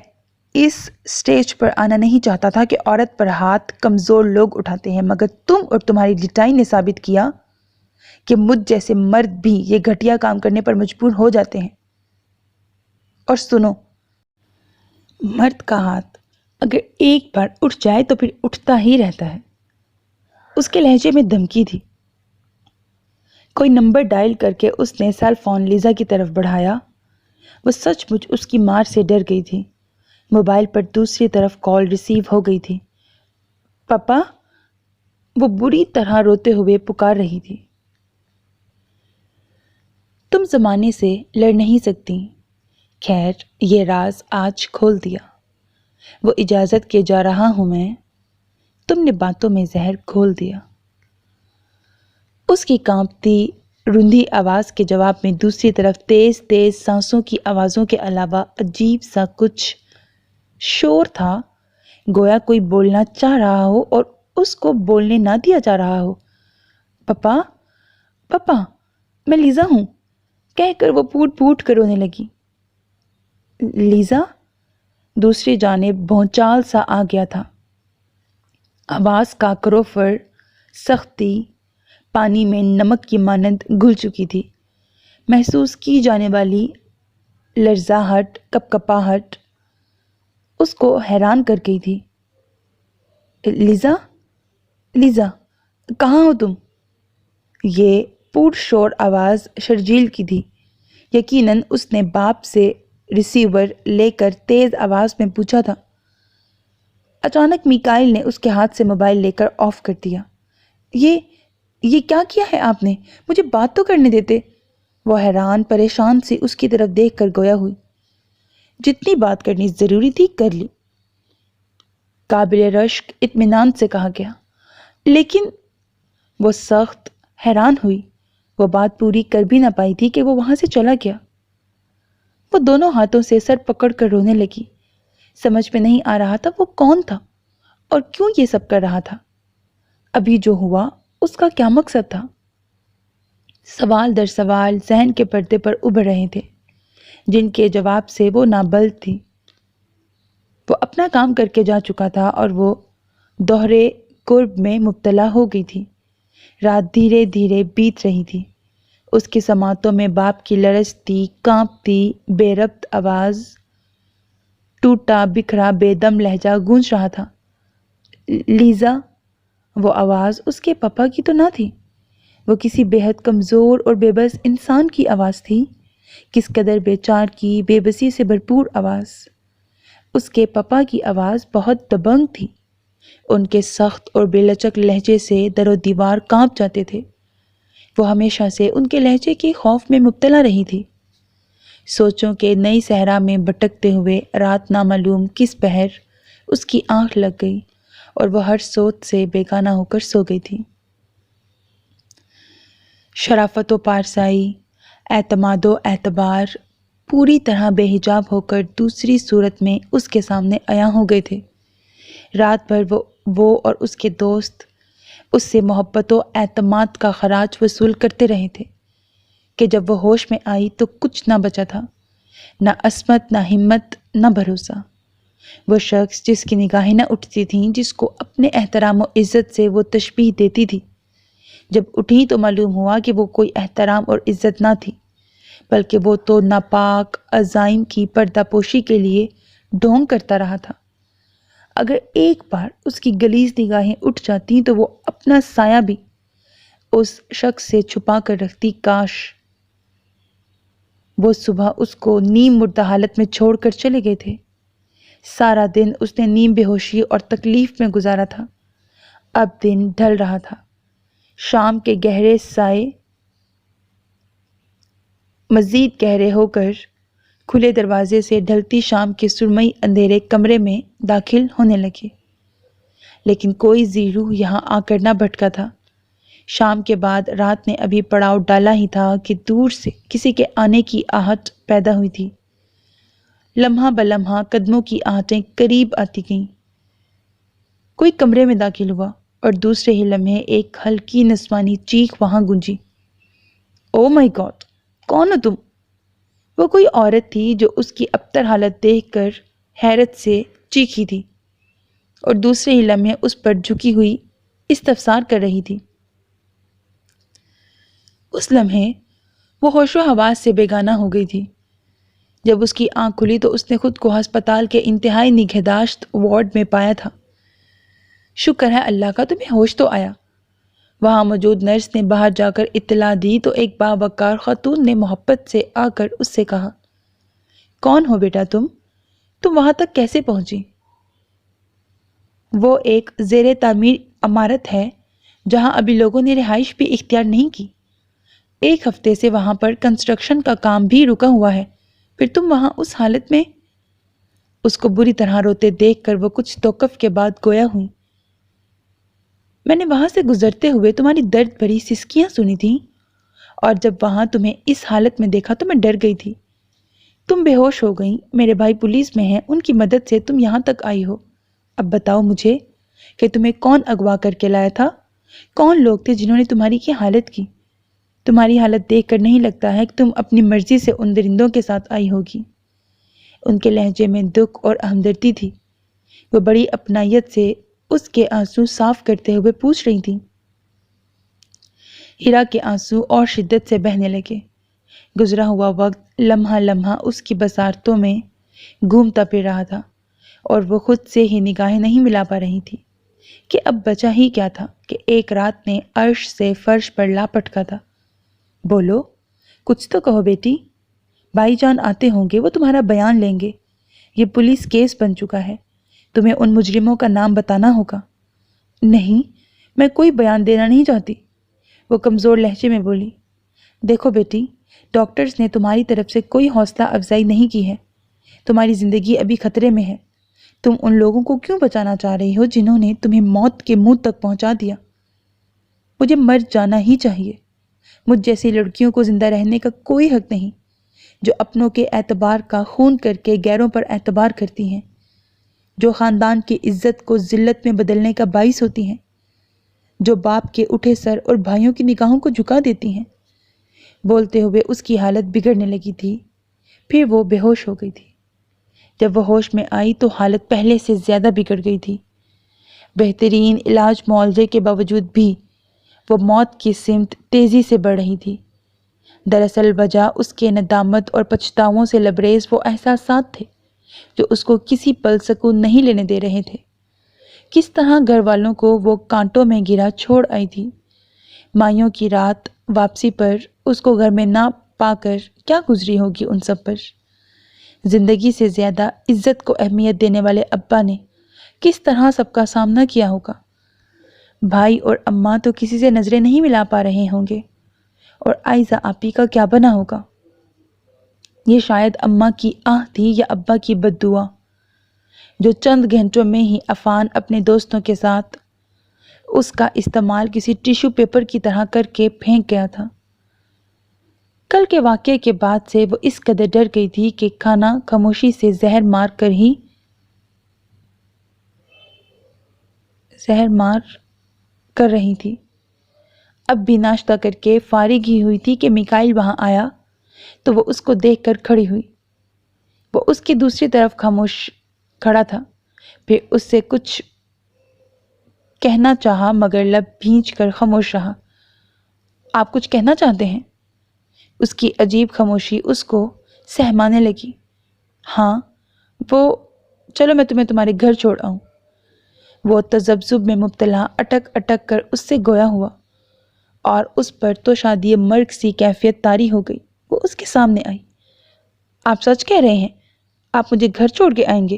اس سٹیج پر آنا نہیں چاہتا تھا کہ عورت پر ہاتھ کمزور لوگ اٹھاتے ہیں، مگر تم اور تمہاری لٹائی نے ثابت کیا کہ مجھ جیسے مرد بھی یہ گھٹیا کام کرنے پر مجبور ہو جاتے ہیں۔ اور سنو، مرد کا ہاتھ اگر ایک بار اٹھ جائے تو پھر اٹھتا ہی رہتا ہے۔ اس کے لہجے میں دھمکی تھی۔ کوئی نمبر ڈائل کر کے اس نے سیل فون لیزا کی طرف بڑھایا۔ وہ سچ مچ اس کی مار سے ڈر گئی تھی۔ موبائل پر دوسری طرف کال ریسیو ہو گئی تھی۔ پاپا، وہ بری طرح روتے ہوئے پکار رہی تھی۔ تم زمانے سے لڑ نہیں سکتی۔ خیر، یہ راز آج کھول دیا۔ وہ اجازت کے جا رہا ہوں میں، تم نے باتوں میں زہر گھول دیا۔ اس کی کانپتی روندھی آواز کے جواب میں دوسری طرف تیز تیز سانسوں کی آوازوں کے علاوہ عجیب سا کچھ شور تھا، گویا کوئی بولنا چاہ رہا ہو اور اس کو بولنے نہ دیا جا رہا ہو۔ پاپا، پاپا، میں لیزا ہوں۔ کہہ کر وہ پھوٹ پھوٹ کر رونے لگی۔ لیزا؟ دوسری جانب بھونچال سا آ گیا تھا۔ آواز کا کروفر سختی پانی میں نمک کی مانند گھل چکی تھی۔ محسوس کی جانے والی لرزاہٹ، کپکپاہٹ اس کو حیران کر گئی تھی۔ لیزا، لیزا، کہاں ہو تم؟ یہ پور شور آواز شرجیل کی تھی۔ یقیناً اس نے باپ سے ریسیور لے کر تیز آواز میں پوچھا تھا۔ اچانک میکائل نے اس کے ہاتھ سے موبائل لے کر آف کر دیا۔ یہ کیا کیا ہے آپ نے؟ مجھے بات تو کرنے دیتے۔ وہ حیران پریشان سی اس کی طرف دیکھ کر گویا ہوئی۔ جتنی بات کرنی ضروری تھی کر لی، قابل رشک اطمینان سے کہا گیا۔ لیکن وہ سخت حیران ہوئی۔ وہ بات پوری کر بھی نہ پائی تھی کہ وہ وہاں سے چلا گیا۔ وہ دونوں ہاتھوں سے سر پکڑ کر رونے لگی۔ سمجھ میں نہیں آ رہا تھا وہ کون تھا اور کیوں یہ سب کر رہا تھا۔ ابھی جو ہوا اس کا کیا مقصد تھا؟ سوال در سوال ذہن کے پردے پر ابھر رہے تھے، جن کے جواب سے وہ نابلد تھی۔ وہ اپنا کام کر کے جا چکا تھا اور وہ دوہرے قرب میں مبتلا ہو گئی تھی۔ رات دھیرے دھیرے بیت رہی تھی۔ اس کی سماعتوں میں باپ کی لرزتی، کانپتی، بے ربط آواز، ٹوٹا بکھرا بے دم لہجہ گونج رہا تھا۔ لیزا؟ وہ آواز اس کے پاپا کی تو نہ تھی۔ وہ کسی بے حد کمزور اور بے بس انسان کی آواز تھی۔ کس قدر بے چار کی، بے بسی سے بھرپور آواز۔ اس کے پاپا کی آواز بہت دبنگ تھی۔ ان کے سخت اور بے لچک لہجے سے در و دیوار کانپ جاتے تھے۔ وہ ہمیشہ سے ان کے لہجے کے خوف میں مبتلا رہی تھی۔ سوچوں کے نئی صحرا میں بھٹکتے ہوئے رات نامعلوم کس پہر اس کی آنکھ لگ گئی اور وہ ہر سوچ سے بیگانہ ہو کر سو گئی تھی۔ شرافت و پارسائی، اعتماد و اعتبار پوری طرح بے حجاب ہو کر دوسری صورت میں اس کے سامنے عیاں ہو گئے تھے۔ رات بھر وہ اور اس کے دوست اس سے محبت و اعتماد کا خراج وصول کرتے رہے تھے کہ جب وہ ہوش میں آئی تو کچھ نہ بچا تھا، نہ عصمت، نہ ہمت، نہ بھروسہ۔ وہ شخص جس کی نگاہیں نہ اٹھتی تھیں، جس کو اپنے احترام و عزت سے وہ تشبیہ دیتی تھی، جب اٹھی تو معلوم ہوا کہ وہ کوئی احترام اور عزت نہ تھی، بلکہ وہ تو ناپاک عزائم کی پردہ پوشی کے لیے ڈھونگ کرتا رہا تھا۔ اگر ایک بار اس کی غلیظ نگاہیں اٹھ جاتی تو وہ اپنا سایہ بھی اس شخص سے چھپا کر رکھتی۔ کاش وہ صبح اس کو نیم مردہ حالت میں چھوڑ کر چلے گئے تھے۔ سارا دن اس نے نیم بے ہوشی اور تکلیف میں گزارا تھا۔ اب دن ڈھل رہا تھا۔ شام کے گہرے سائے مزید گہرے ہو کر کھلے دروازے سے ڈھلتی شام کے سرمئی اندھیرے کمرے میں داخل ہونے لگے، لیکن کوئی ذی روح یہاں آ کر نہ بھٹکا تھا۔ شام کے بعد رات نے ابھی پڑاؤ ڈالا ہی تھا کہ دور سے کسی کے آنے کی آہٹ پیدا ہوئی تھی۔ لمحہ بلمحہ قدموں کی آہٹیں قریب آتی گئیں۔ کوئی کمرے میں داخل ہوا اور دوسرے ہی لمحے ایک ہلکی نسوانی چیخ وہاں گونجی۔ او مائی گاڈ، کون ہو تم؟ وہ کوئی عورت تھی جو اس کی ابتر حالت دیکھ کر حیرت سے چیخی تھی اور دوسرے ہی لمحے اس پر جھکی ہوئی استفسار کر رہی تھی۔ اس لمحے وہ ہوش و حواس سے بیگانہ ہو گئی تھی۔ جب اس کی آنکھ کھلی تو اس نے خود کو ہسپتال کے انتہائی نگہداشت وارڈ میں پایا تھا۔ شکر ہے اللہ کا تمہیں ہوش تو آیا۔ وہاں موجود نرس نے باہر جا کر اطلاع دی تو ایک باوقار خاتون نے محبت سے آ کر اس سے کہا، کون ہو بیٹا تم وہاں تک کیسے پہنچی؟ وہ ایک زیر تعمیر عمارت ہے جہاں ابھی لوگوں نے رہائش بھی اختیار نہیں کی۔ ایک ہفتے سے وہاں پر کنسٹرکشن کا کام بھی رکا ہوا ہے، پھر تم وہاں اس حالت میں؟ اس کو بری طرح روتے دیکھ کر وہ کچھ توقف کے بعد گویا ہوئی۔ میں نے وہاں سے گزرتے ہوئے تمہاری درد بھری سسکیاں سنی تھیں اور جب وہاں تمہیں اس حالت میں دیکھا تو میں ڈر گئی تھی۔ تم بے ہوش ہو گئیں، میرے بھائی پولیس میں ہیں، ان کی مدد سے تم یہاں تک آئی ہو۔ اب بتاؤ مجھے کہ تمہیں کون اغوا کر کے لایا تھا؟ کون لوگ تھے جنہوں نے تمہاری یہ حالت کی؟ تمہاری حالت دیکھ کر نہیں لگتا ہے کہ تم اپنی مرضی سے ان درندوں کے ساتھ آئی ہوگی۔ ان کے لہجے میں دکھ اور ہمدردی تھی۔ وہ بڑی اپنائیت سے اس کے آنسو صاف کرتے ہوئے پوچھ رہی تھی۔ ہیرا کے آنسو اور شدت سے بہنے لگے۔ گزرا ہوا وقت لمحہ لمحہ اس کی بصارتوں میں گھومتا پھر رہا تھا اور وہ خود سے ہی نگاہیں نہیں ملا پا رہی تھی کہ اب بچا ہی کیا تھا کہ ایک رات نے عرش سے فرش پر لا پٹکا تھا۔ بولو، کچھ تو کہو بیٹی، بھائی جان آتے ہوں گے، وہ تمہارا بیان لیں گے۔ یہ پولیس کیس بن چکا ہے، تمہیں ان مجرموں کا نام بتانا ہوگا۔ نہیں، میں کوئی بیان دینا نہیں چاہتی، وہ کمزور لہجے میں بولی۔ دیکھو بیٹی، ڈاکٹرز نے تمہاری طرف سے کوئی حوصلہ افزائی نہیں کی ہے، تمہاری زندگی ابھی خطرے میں ہے۔ تم ان لوگوں کو کیوں بچانا چاہ رہی ہو جنہوں نے تمہیں موت کے منہ تک پہنچا دیا؟ مجھے مر جانا ہی چاہیے۔ مجھ جیسی لڑکیوں کو زندہ رہنے کا کوئی حق نہیں، جو اپنوں کے اعتبار کا خون کر کے غیروں پر اعتبار کرتی ہیں، جو خاندان کی عزت کو ذلت میں بدلنے کا باعث ہوتی ہیں، جو باپ کے اٹھے سر اور بھائیوں کی نگاہوں کو جھکا دیتی ہیں۔ بولتے ہوئے اس کی حالت بگڑنے لگی تھی، پھر وہ بے ہوش ہو گئی تھی۔ جب وہ ہوش میں آئی تو حالت پہلے سے زیادہ بگڑ گئی تھی۔ بہترین علاج معالجے کے باوجود بھی وہ موت کی سمت تیزی سے بڑھ رہی تھی۔ دراصل وجہ اس کے ندامت اور پچھتاووں سے لبریز وہ احساسات تھے جو اس کو کسی پل سکون نہیں لینے دے رہے تھے۔ کس طرح گھر والوں کو وہ کانٹوں میں گرا چھوڑ آئی تھی۔ مائیوں کی رات واپسی پر اس کو گھر میں نہ پا کر کیا گزری ہوگی ان سب پر۔ زندگی سے زیادہ عزت کو اہمیت دینے والے ابا نے کس طرح سب کا سامنا کیا ہوگا۔ بھائی اور اماں تو کسی سے نظریں نہیں ملا پا رہے ہوں گے، اور آئزہ آپی کا کیا بنا ہوگا۔ یہ شاید اماں کی آہ تھی یا ابا کی بد دعا، جو چند گھنٹوں میں ہی عفان اپنے دوستوں کے ساتھ اس کا استعمال کسی ٹیشو پیپر کی طرح کر کے پھینک گیا تھا۔ کل کے واقعے کے بعد سے وہ اس قدر ڈر گئی تھی کہ کھانا خاموشی سے زہر مار کر رہی تھی۔ اب بھی ناشتہ کر کے فارغ ہی ہوئی تھی کہ میکائل وہاں آیا تو وہ اس کو دیکھ کر کھڑی ہوئی۔ وہ اس کی دوسری طرف خاموش کھڑا تھا، پھر اس سے کچھ کہنا چاہا مگر لب بھینچ کر خاموش رہا۔ آپ کچھ کہنا چاہتے ہیں؟ اس کی عجیب خاموشی اس کو سہمانے لگی۔ ہاں، چلو میں تمہیں تمہارے گھر چھوڑ آؤں۔ وہ تذبذب میں مبتلا اٹک اٹک کر اس سے گویا ہوا اور اس پر تو شادی مرگ سی کیفیت طاری ہو گئی۔ وہ اس کے سامنے آئی۔ آپ سچ کہہ رہے ہیں؟ آپ مجھے گھر چھوڑ کے آئیں گے؟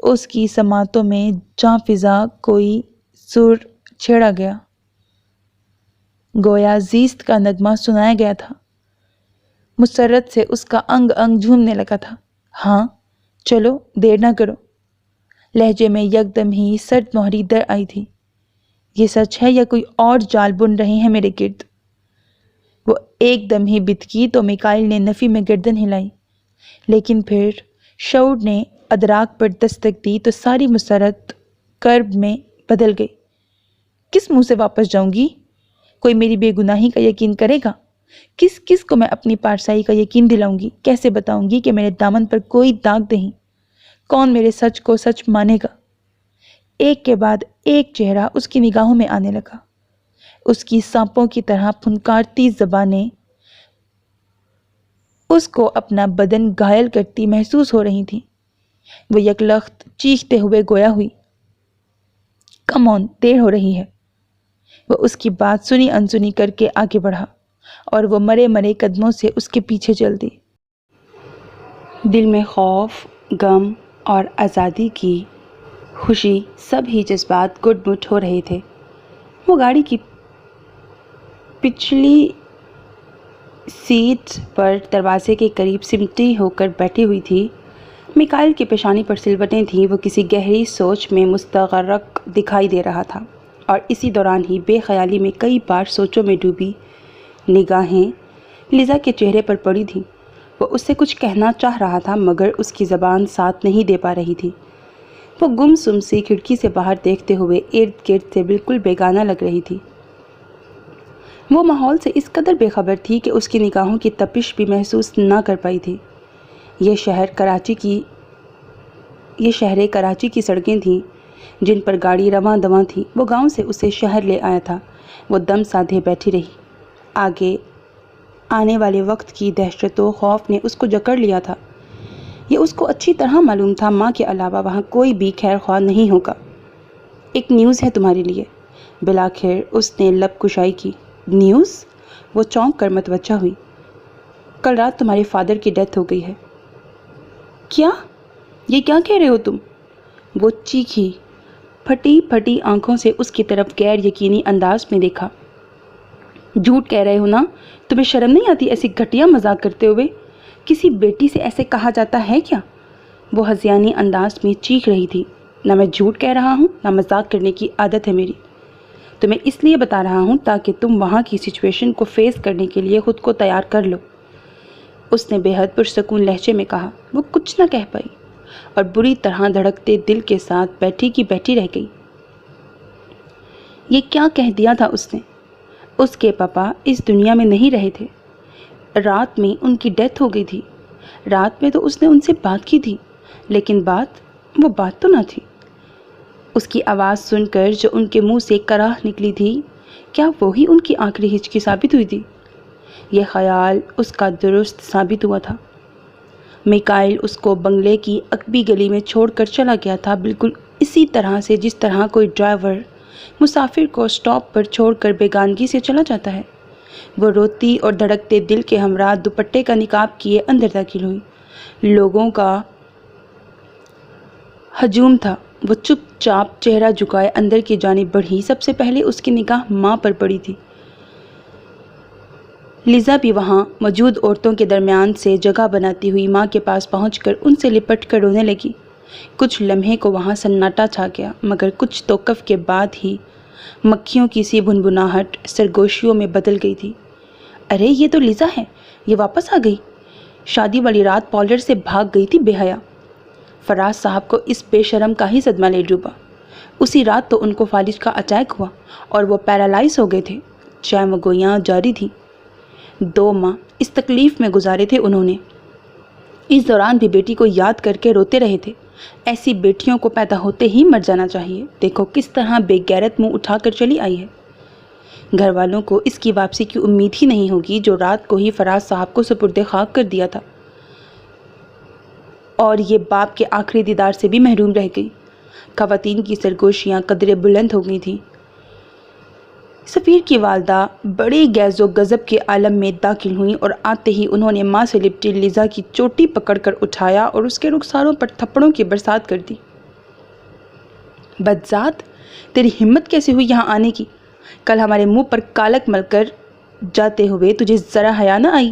اس کی سماعتوں میں جاں فضا کوئی سر چھیڑا گیا، گویا زیست کا نغمہ سنایا گیا تھا۔ مسرت سے اس کا انگ انگ جھومنے لگا تھا۔ ہاں چلو، دیر نہ کرو۔ لہجے میں یکدم ہی سرد مہری در آئی تھی۔ یہ سچ ہے یا کوئی اور جال بن رہے ہیں میرے گرد؟ وہ ایک دم ہی بتکی تو میکائل نے نفی میں گردن ہلائی، لیکن پھر شعور نے ادراک پر دستک دی تو ساری مسرت کرب میں بدل گئی۔ کس منہ سے واپس جاؤں گی؟ کوئی میری بے گناہی کا یقین کرے گا؟ کس کو میں اپنی پارسائی کا یقین دلاؤں گی؟ کیسے بتاؤں گی کہ میرے دامن پر کوئی داغ نہیں؟ کون میرے سچ کو سچ مانے گا؟ ایک کے بعد ایک چہرہ اس کی نگاہوں میں آنے لگا۔ اس کی سانپوں کی طرح پھنکارتی زبانیں اس کو اپنا بدن گھائل کرتی محسوس ہو رہی تھیں۔ وہ یکلخت چیختے ہوئے گویا ہوئی۔ کم آن، دیر ہو رہی ہے۔ وہ اس کی بات سنی انسنی کر کے آگے بڑھا اور وہ مرے مرے قدموں سے اس کے پیچھے چل دی۔ دل میں خوف، غم اور آزادی کی خوشی، سب ہی جذبات گٹ مٹ ہو رہے تھے۔ وہ گاڑی کی پچھلی سیٹ پر دروازے کے قریب سمٹی ہو کر بیٹھی ہوئی تھی۔ میکائل کی پیشانی پر سلوٹیں تھیں۔ وہ کسی گہری سوچ میں مستغرق دکھائی دے رہا تھا اور اسی دوران ہی بے خیالی میں کئی بار سوچوں میں ڈوبی نگاہیں لیزا کے چہرے پر پڑی تھیں۔ وہ اس سے کچھ کہنا چاہ رہا تھا مگر اس کی زبان ساتھ نہیں دے پا رہی تھی۔ وہ گم سم سی کھڑکی سے باہر دیکھتے ہوئے ارد گرد سے بالکل بیگانہ لگ رہی تھی۔ وہ ماحول سے اس قدر بے خبر تھی کہ اس کی نگاہوں کی تپش بھی محسوس نہ کر پائی تھی۔ یہ شہر کراچی کی سڑکیں تھیں جن پر گاڑی رواں دواں تھی۔ وہ گاؤں سے اسے شہر لے آیا تھا۔ وہ دم سادھے بیٹھی رہی۔ آگے آنے والے وقت کی دہشت و خوف نے اس کو جکڑ لیا تھا۔ یہ اس کو اچھی طرح معلوم تھا، ماں کے علاوہ وہاں کوئی بھی خیر خواہ نہیں ہوگا۔ ایک نیوز ہے تمہارے لیے۔ بلاخر اس نے لب کشائی کی۔ نیوز؟ وہ چونک کر متوجہ ہوئی۔ کل رات تمہارے فادر کی ڈیتھ ہو گئی ہے۔ کیا؟ یہ کیا کہہ رہے ہو تم؟ وہ چیخی، پھٹی پھٹی آنکھوں سے اس کی طرف غیر یقینی انداز میں دیکھا۔ جھوٹ کہہ رہے ہو نا؟ تمہیں شرم نہیں آتی ایسی گھٹیا مذاق کرتے ہوئے؟ کسی بیٹی سے ایسے کہا جاتا ہے کیا؟ وہ ہذیانی انداز میں چیخ رہی تھی۔ نہ میں جھوٹ کہہ رہا ہوں، نہ مذاق کرنے کی عادت ہے میری۔ تمہیں اس لیے بتا رہا ہوں تاکہ تم وہاں کی سچویشن کو فیس کرنے کے لیے خود کو تیار کر لو، اس نے بے حد پرسکون لہجے میں کہا۔ وہ کچھ نہ کہہ پائی اور بری طرح دھڑکتے دل کے ساتھ بیٹھی کی بیٹھی رہ گئی۔ یہ کیا کہہ دیا تھا اس نے؟ اس کے پاپا اس دنیا میں نہیں رہے تھے۔ رات میں ان کی ڈیتھ ہو گئی تھی۔ رات میں تو اس نے ان سے بات کی تھی، لیکن وہ بات تو نہ تھی۔ اس کی آواز سن کر جو ان کے منہ سے کراہ نکلی تھی، کیا وہی ان کی آخری ہچکی ثابت ہوئی تھی؟ یہ خیال اس کا درست ثابت ہوا تھا۔ میکائل اس کو بنگلے کی عقبی گلی میں چھوڑ کر چلا گیا تھا، بالکل اسی طرح سے جس طرح کوئی ڈرائیور مسافر کو سٹاپ پر چھوڑ کر بیگانگی سے چلا جاتا ہے۔ وہ روتی اور دھڑکتے دل کے ہمراہ دوپٹے کا نقاب کیے اندر داخل ہوئی۔ لوگوں کا ہجوم تھا۔ وہ چپ چاپ چہرہ جھکائے اندر کی جانب بڑھی۔ سب سے پہلے اس کی نگاہ ماں پر پڑی تھی۔ لیزا بھی وہاں موجود عورتوں کے درمیان سے جگہ بناتی ہوئی ماں کے پاس پہنچ کر ان سے لپٹ کر رونے لگی۔ کچھ لمحے کو وہاں سناٹا چھا گیا، مگر کچھ توقف کے بعد ہی مکھیوں کی سی بھنبھناہٹ سرگوشیوں میں بدل گئی تھی۔ ارے یہ تو لیزا ہے، یہ واپس آ گئی۔ شادی والی رات پالر سے بھاگ گئی تھی بے حیا۔ فراز صاحب کو اس بے شرم کا ہی صدمہ لے ڈوبا۔ اسی رات تو ان کو فالج کا اٹیک ہوا اور وہ پیرالائز ہو گئے تھے۔ چیم گویاں جاری تھیں۔ 2 ماہ اس تکلیف میں گزارے تھے انہوں نے۔ اس دوران بھی بیٹی کو یاد کر کے روتے رہے تھے۔ ایسی بیٹیوں کو پیدا ہوتے ہی مر جانا چاہیے۔ دیکھو کس طرح بے غیرت منہ اٹھا کر چلی آئی ہے۔ گھر والوں کو اس کی واپسی کی امید ہی نہیں ہوگی جو رات کو ہی فراز صاحب کو سپرد خاک کر دیا تھا، اور یہ باپ کے آخری دیدار سے بھی محروم رہ گئی۔ خواتین کی سرگوشیاں قدرے بلند ہو گئی تھیں۔ سفیر کی والدہ بڑے غیظ و غضب کے عالم میں داخل ہوئیں اور آتے ہی انہوں نے ماں سے لپٹی لیزا کی چوٹی پکڑ کر اٹھایا اور اس کے رخساروں پر تھپڑوں کی برسات کر دی۔ بدذات، تیری ہمت کیسے ہوئی یہاں آنے کی؟ کل ہمارے منہ پر کالک مل کر جاتے ہوئے تجھے ذرا حیا نہ آئی؟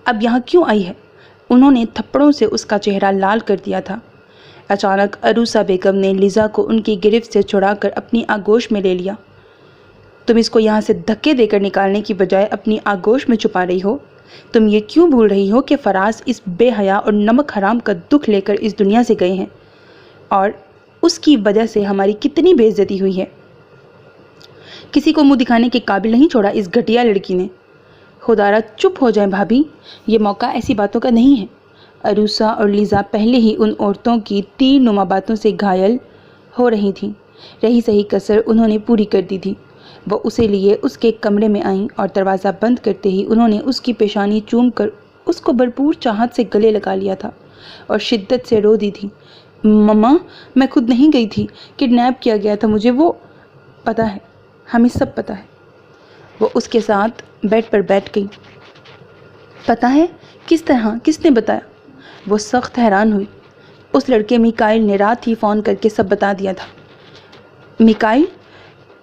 اب یہاں کیوں آئی ہے؟ انہوں نے تھپڑوں سے اس کا چہرہ لال کر دیا تھا۔ اچانک عروسہ بیگم نے لیزا کو ان کی گرفت سے چھڑا کر اپنی آغوش میں لے لیا۔ تم اس کو یہاں سے دھکے دے کر نکالنے کی بجائے اپنی آغوش میں چھپا رہی ہو۔ تم یہ کیوں بھول رہی ہو کہ فراز اس بے حیا اور نمک حرام کا دکھ لے کر اس دنیا سے گئے ہیں، اور اس کی وجہ سے ہماری کتنی بے عزتی ہوئی ہے؟ کسی کو منہ دکھانے کے قابل نہیں چھوڑا اس گھٹیا لڑکی نے۔ خدارا چپ ہو جائیں بھابھی، یہ موقع ایسی باتوں کا نہیں ہے۔ عروسہ اور لیزا پہلے ہی ان عورتوں کی تیر نما باتوں سے گھائل ہو رہی تھیں۔ رہی صحیح کسر انہوں نے پوری کر دی تھی۔ وہ اسے لیے اس کے کمرے میں آئیں اور دروازہ بند کرتے ہی انہوں نے اس کی پیشانی چوم کر اس کو بھرپور چاہت سے گلے لگا لیا تھا اور شدت سے رو دی تھی۔ مما، میں خود نہیں گئی تھی، کڈنیپ کیا گیا تھا مجھے۔ وہ پتہ ہے، ہمیں سب پتہ ہے۔ وہ اس کے ساتھ بیڈ پر بیٹھ گئی۔ پتہ ہے؟ کس طرح؟ کس نے بتایا؟ وہ سخت حیران ہوئی۔ اس لڑکے میکائل نے رات ہی فون کر کے سب بتا دیا تھا۔ میکائل؟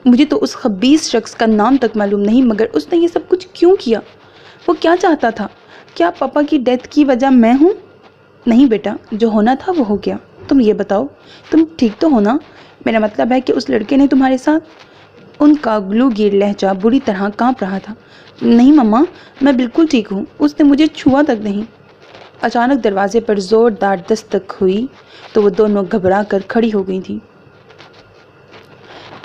مجھے تو اس خبیث شخص کا نام تک معلوم نہیں، مگر اس نے یہ سب کچھ کیوں کیا؟ وہ کیا چاہتا تھا؟ کیا پاپا کی ڈیتھ کی وجہ میں ہوں؟ نہیں بیٹا، جو ہونا تھا وہ ہو گیا۔ تم یہ بتاؤ، تم ٹھیک تو ہو نا؟ میرا مطلب ہے کہ اس لڑکے نے تمہارے ساتھ؟ ان کا گلوگیر لہجہ بری طرح کانپ رہا تھا۔ نہیں مما، میں بالکل ٹھیک ہوں، اس نے مجھے چھوا تک نہیں۔ اچانک دروازے پر زوردار دستک ہوئی تو وہ دونوں گھبرا کر کھڑی ہو گئی تھیں۔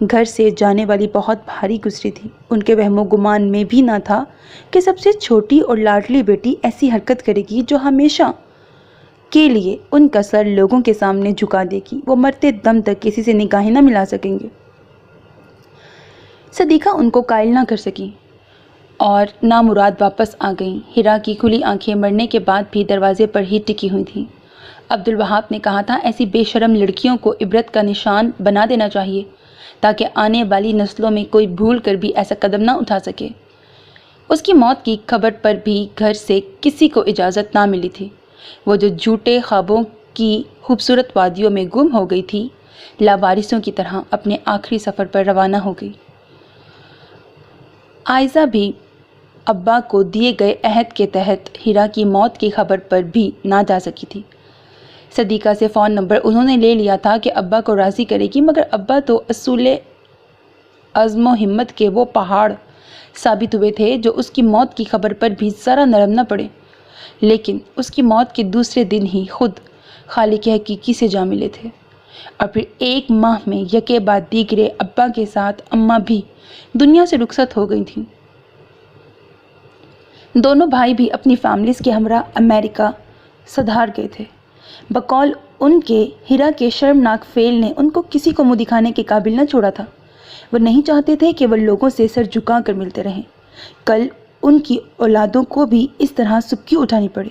گھر سے جانے والی بہت بھاری گزری تھی۔ ان کے وہم و گمان میں بھی نہ تھا کہ سب سے چھوٹی اور لاڈلی بیٹی ایسی حرکت کرے گی جو ہمیشہ کے لیے ان کا سر لوگوں کے سامنے جھکا دے گی۔ وہ مرتے دم تک کسی سے نگاہیں نہ ملا سکیں گے۔ صدیقہ ان کو قائل نہ کر سکی اور نامراد واپس آ گئیں۔ ہیرا کی کھلی آنکھیں مرنے کے بعد بھی دروازے پر ہی ٹکی ہوئی تھیں۔ عبدالوہاب نے کہا تھا ایسی بے شرم لڑکیوں کو عبرت کا نشان بنا دینا چاہیے تاکہ آنے والی نسلوں میں کوئی بھول کر بھی ایسا قدم نہ اٹھا سکے۔ اس کی موت کی خبر پر بھی گھر سے کسی کو اجازت نہ ملی تھی۔ وہ جو جھوٹے خوابوں کی خوبصورت وادیوں میں گم ہو گئی تھی، لاوارثوں کی طرح اپنے آخری سفر پر روانہ ہو گئی۔ عائزہ بھی ابا کو دیے گئے عہد کے تحت ہیرا کی موت کی خبر پر بھی نہ جا سکی تھی۔ صدیقہ سے فون نمبر انہوں نے لے لیا تھا کہ ابا کو راضی کرے گی، مگر ابا تو اصول عزم و ہمت کے وہ پہاڑ ثابت ہوئے تھے جو اس کی موت کی خبر پر بھی ذرا نرم نہ پڑے۔ لیکن اس کی موت کے دوسرے دن ہی خود خالق حقیقی سے جا ملے تھے، اور پھر 1 ماہ میں یکے بعد دیگرے ابا کے ساتھ اماں بھی دنیا سے رخصت ہو گئی تھیں۔ دونوں بھائی بھی اپنی فیملیز کے ہمراہ امریکہ صدار گئے تھے۔ بقول ان کے ہیرا کے شرمناک فعل نے ان کو کسی کو منہ دکھانے کے قابل نہ چھوڑا تھا۔ وہ نہیں چاہتے تھے کہ وہ لوگوں سے سر جھکا کر ملتے رہیں۔ کل ان کی اولادوں کو بھی اس طرح سبکی اٹھانی پڑے۔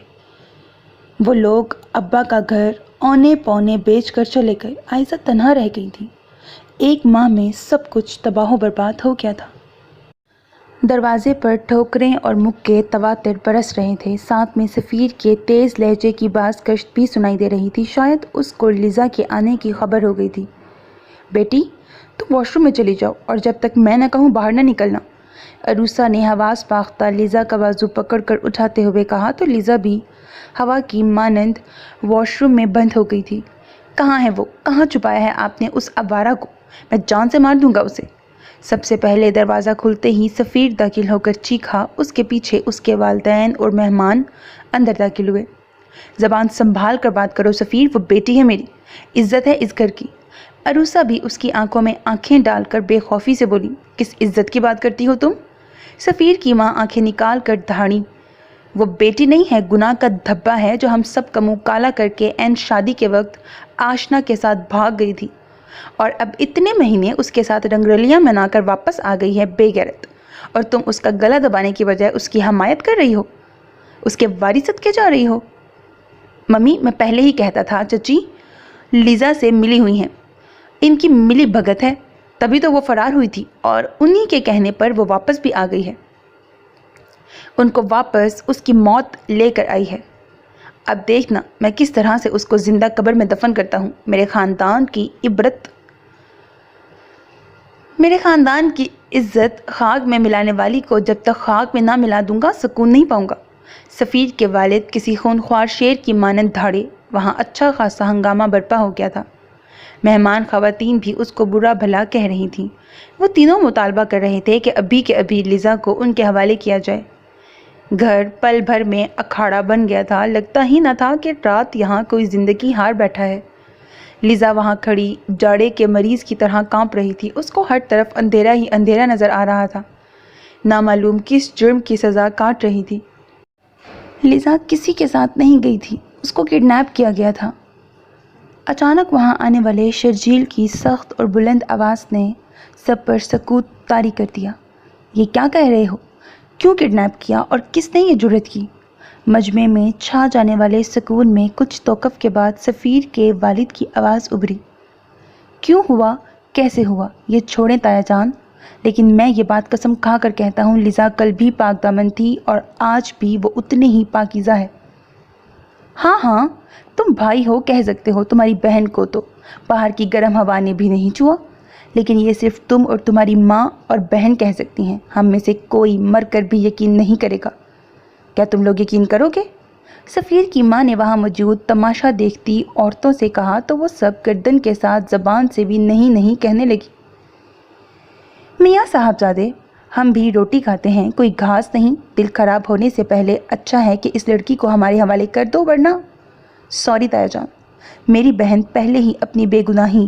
وہ لوگ ابا کا گھر اونے پونے بیچ کر چلے گئے۔ عائزہ تنہا رہ گئی تھی۔ 1 ماہ میں سب کچھ تباہ و برباد ہو گیا تھا۔ دروازے پر ٹھوکریں اور مکے تواتر برس رہے تھے، ساتھ میں سفیر کے تیز لہجے کی باز گشت بھی سنائی دے رہی تھی۔ شاید اس کو لیزا کے آنے کی خبر ہو گئی تھی۔ بیٹی، تم واش روم میں چلی جاؤ اور جب تک میں نہ کہوں باہر نہ نکلنا۔ عروسہ نے حواس باختہ لیزا کا بازو پکڑ کر اٹھاتے ہوئے کہا تو لیزا بھی ہوا کی مانند واش روم میں بند ہو گئی تھی۔ کہاں ہے وہ؟ کہاں چھپایا ہے آپ نے اس آوارہ کو؟ میں جان سے مار دوں گا اسے۔ سب سے پہلے دروازہ کھلتے ہی سفیر داخل ہو کر چیخا۔ اس کے پیچھے اس کے والدین اور مہمان اندر داخل ہوئے۔ زبان سنبھال کر بات کرو سفیر، وہ بیٹی ہے میری، عزت ہے اس گھر کی۔ عروسہ بھی اس کی آنکھوں میں آنکھیں ڈال کر بے خوفی سے بولی، کس عزت کی بات کرتی ہو تم؟ سفیر کی ماں آنکھیں نکال کر دھاڑی، وہ بیٹی نہیں ہے، گناہ کا دھبا ہے جو ہم سب کا منہ کالا کر کے عین شادی کے وقت آشنا کے ساتھ بھاگ گئی تھی اور اب اتنے مہینے اس کے ساتھ رنگرلیاں منا کر واپس آ گئی ہے بے غیرت، اور تم اس کا گلا دبانے کی بجائے اس کی حمایت کر رہی ہو، اس کے وارثت کے جا رہی ہو۔ ممی، میں پہلے ہی کہتا تھا چچی لیزا سے ملی ہوئی ہیں، ان کی ملی بھگت ہے، تبھی تو وہ فرار ہوئی تھی اور انہی کے کہنے پر وہ واپس بھی آ گئی ہے۔ ان کو واپس اس کی موت لے کر آئی ہے۔ اب دیکھنا میں کس طرح سے اس کو زندہ قبر میں دفن کرتا ہوں۔ میرے خاندان کی عزت خاک میں ملانے والی کو جب تک خاک میں نہ ملا دوں گا سکون نہیں پاؤں گا۔ سفیر کے والد کسی خونخوار شیر کی مانند دھاڑے۔ وہاں اچھا خاصا ہنگامہ برپا ہو گیا تھا۔ مہمان خواتین بھی اس کو برا بھلا کہہ رہی تھیں۔ وہ تینوں مطالبہ کر رہے تھے کہ ابھی کے ابھی لیزا کو ان کے حوالے کیا جائے۔ گھر پل بھر میں اکھاڑا بن گیا تھا۔ لگتا ہی نہ تھا کہ رات یہاں کوئی زندگی ہار بیٹھا ہے۔ لیزا وہاں کھڑی جاڑے کے مریض کی طرح کانپ رہی تھی۔ اس کو ہر طرف اندھیرا ہی اندھیرا نظر آ رہا تھا۔ نامعلوم کس جرم کی سزا کاٹ رہی تھی۔ لیزا کسی کے ساتھ نہیں گئی تھی، اس کو کڈنیپ کیا گیا تھا۔ اچانک وہاں آنے والے شرجیل کی سخت اور بلند آواز نے سب پر سکوت طاری کر دیا۔ یہ کیا کہہ رہے ہو؟ کیوں کڈنیپ کیا اور کس نے یہ جرأت کی؟ مجمع میں چھا جانے والے سکون میں کچھ توقف کے بعد سفیر کے والد کی آواز ابھری، کیوں ہوا، کیسے ہوا، یہ چھوڑیں تایا جان، لیکن میں یہ بات قسم کھا کر کہتا ہوں لیزا کل بھی پاک دامن تھی اور آج بھی وہ اتنی ہی پاکیزہ ہے۔ ہاں ہاں، تم بھائی ہو کہہ سکتے ہو، تمہاری بہن کو تو باہر کی گرم ہوا نے بھی نہیں چھوا، لیکن یہ صرف تم اور تمہاری ماں اور بہن کہہ سکتی ہیں، ہم میں سے کوئی مر کر بھی یقین نہیں کرے گا۔ کیا تم لوگ یقین کرو گے؟ سفیر کی ماں نے وہاں موجود تماشا دیکھتی عورتوں سے کہا تو وہ سب گردن کے ساتھ زبان سے بھی نہیں نہیں کہنے لگی۔ میاں صاحبزادے، ہم بھی روٹی کھاتے ہیں، کوئی گھاس نہیں، دل خراب ہونے سے پہلے اچھا ہے کہ اس لڑکی کو ہمارے حوالے کر دو، ورنہ سوری تایا جان، میری بہن پہلے ہی اپنی بے گناہی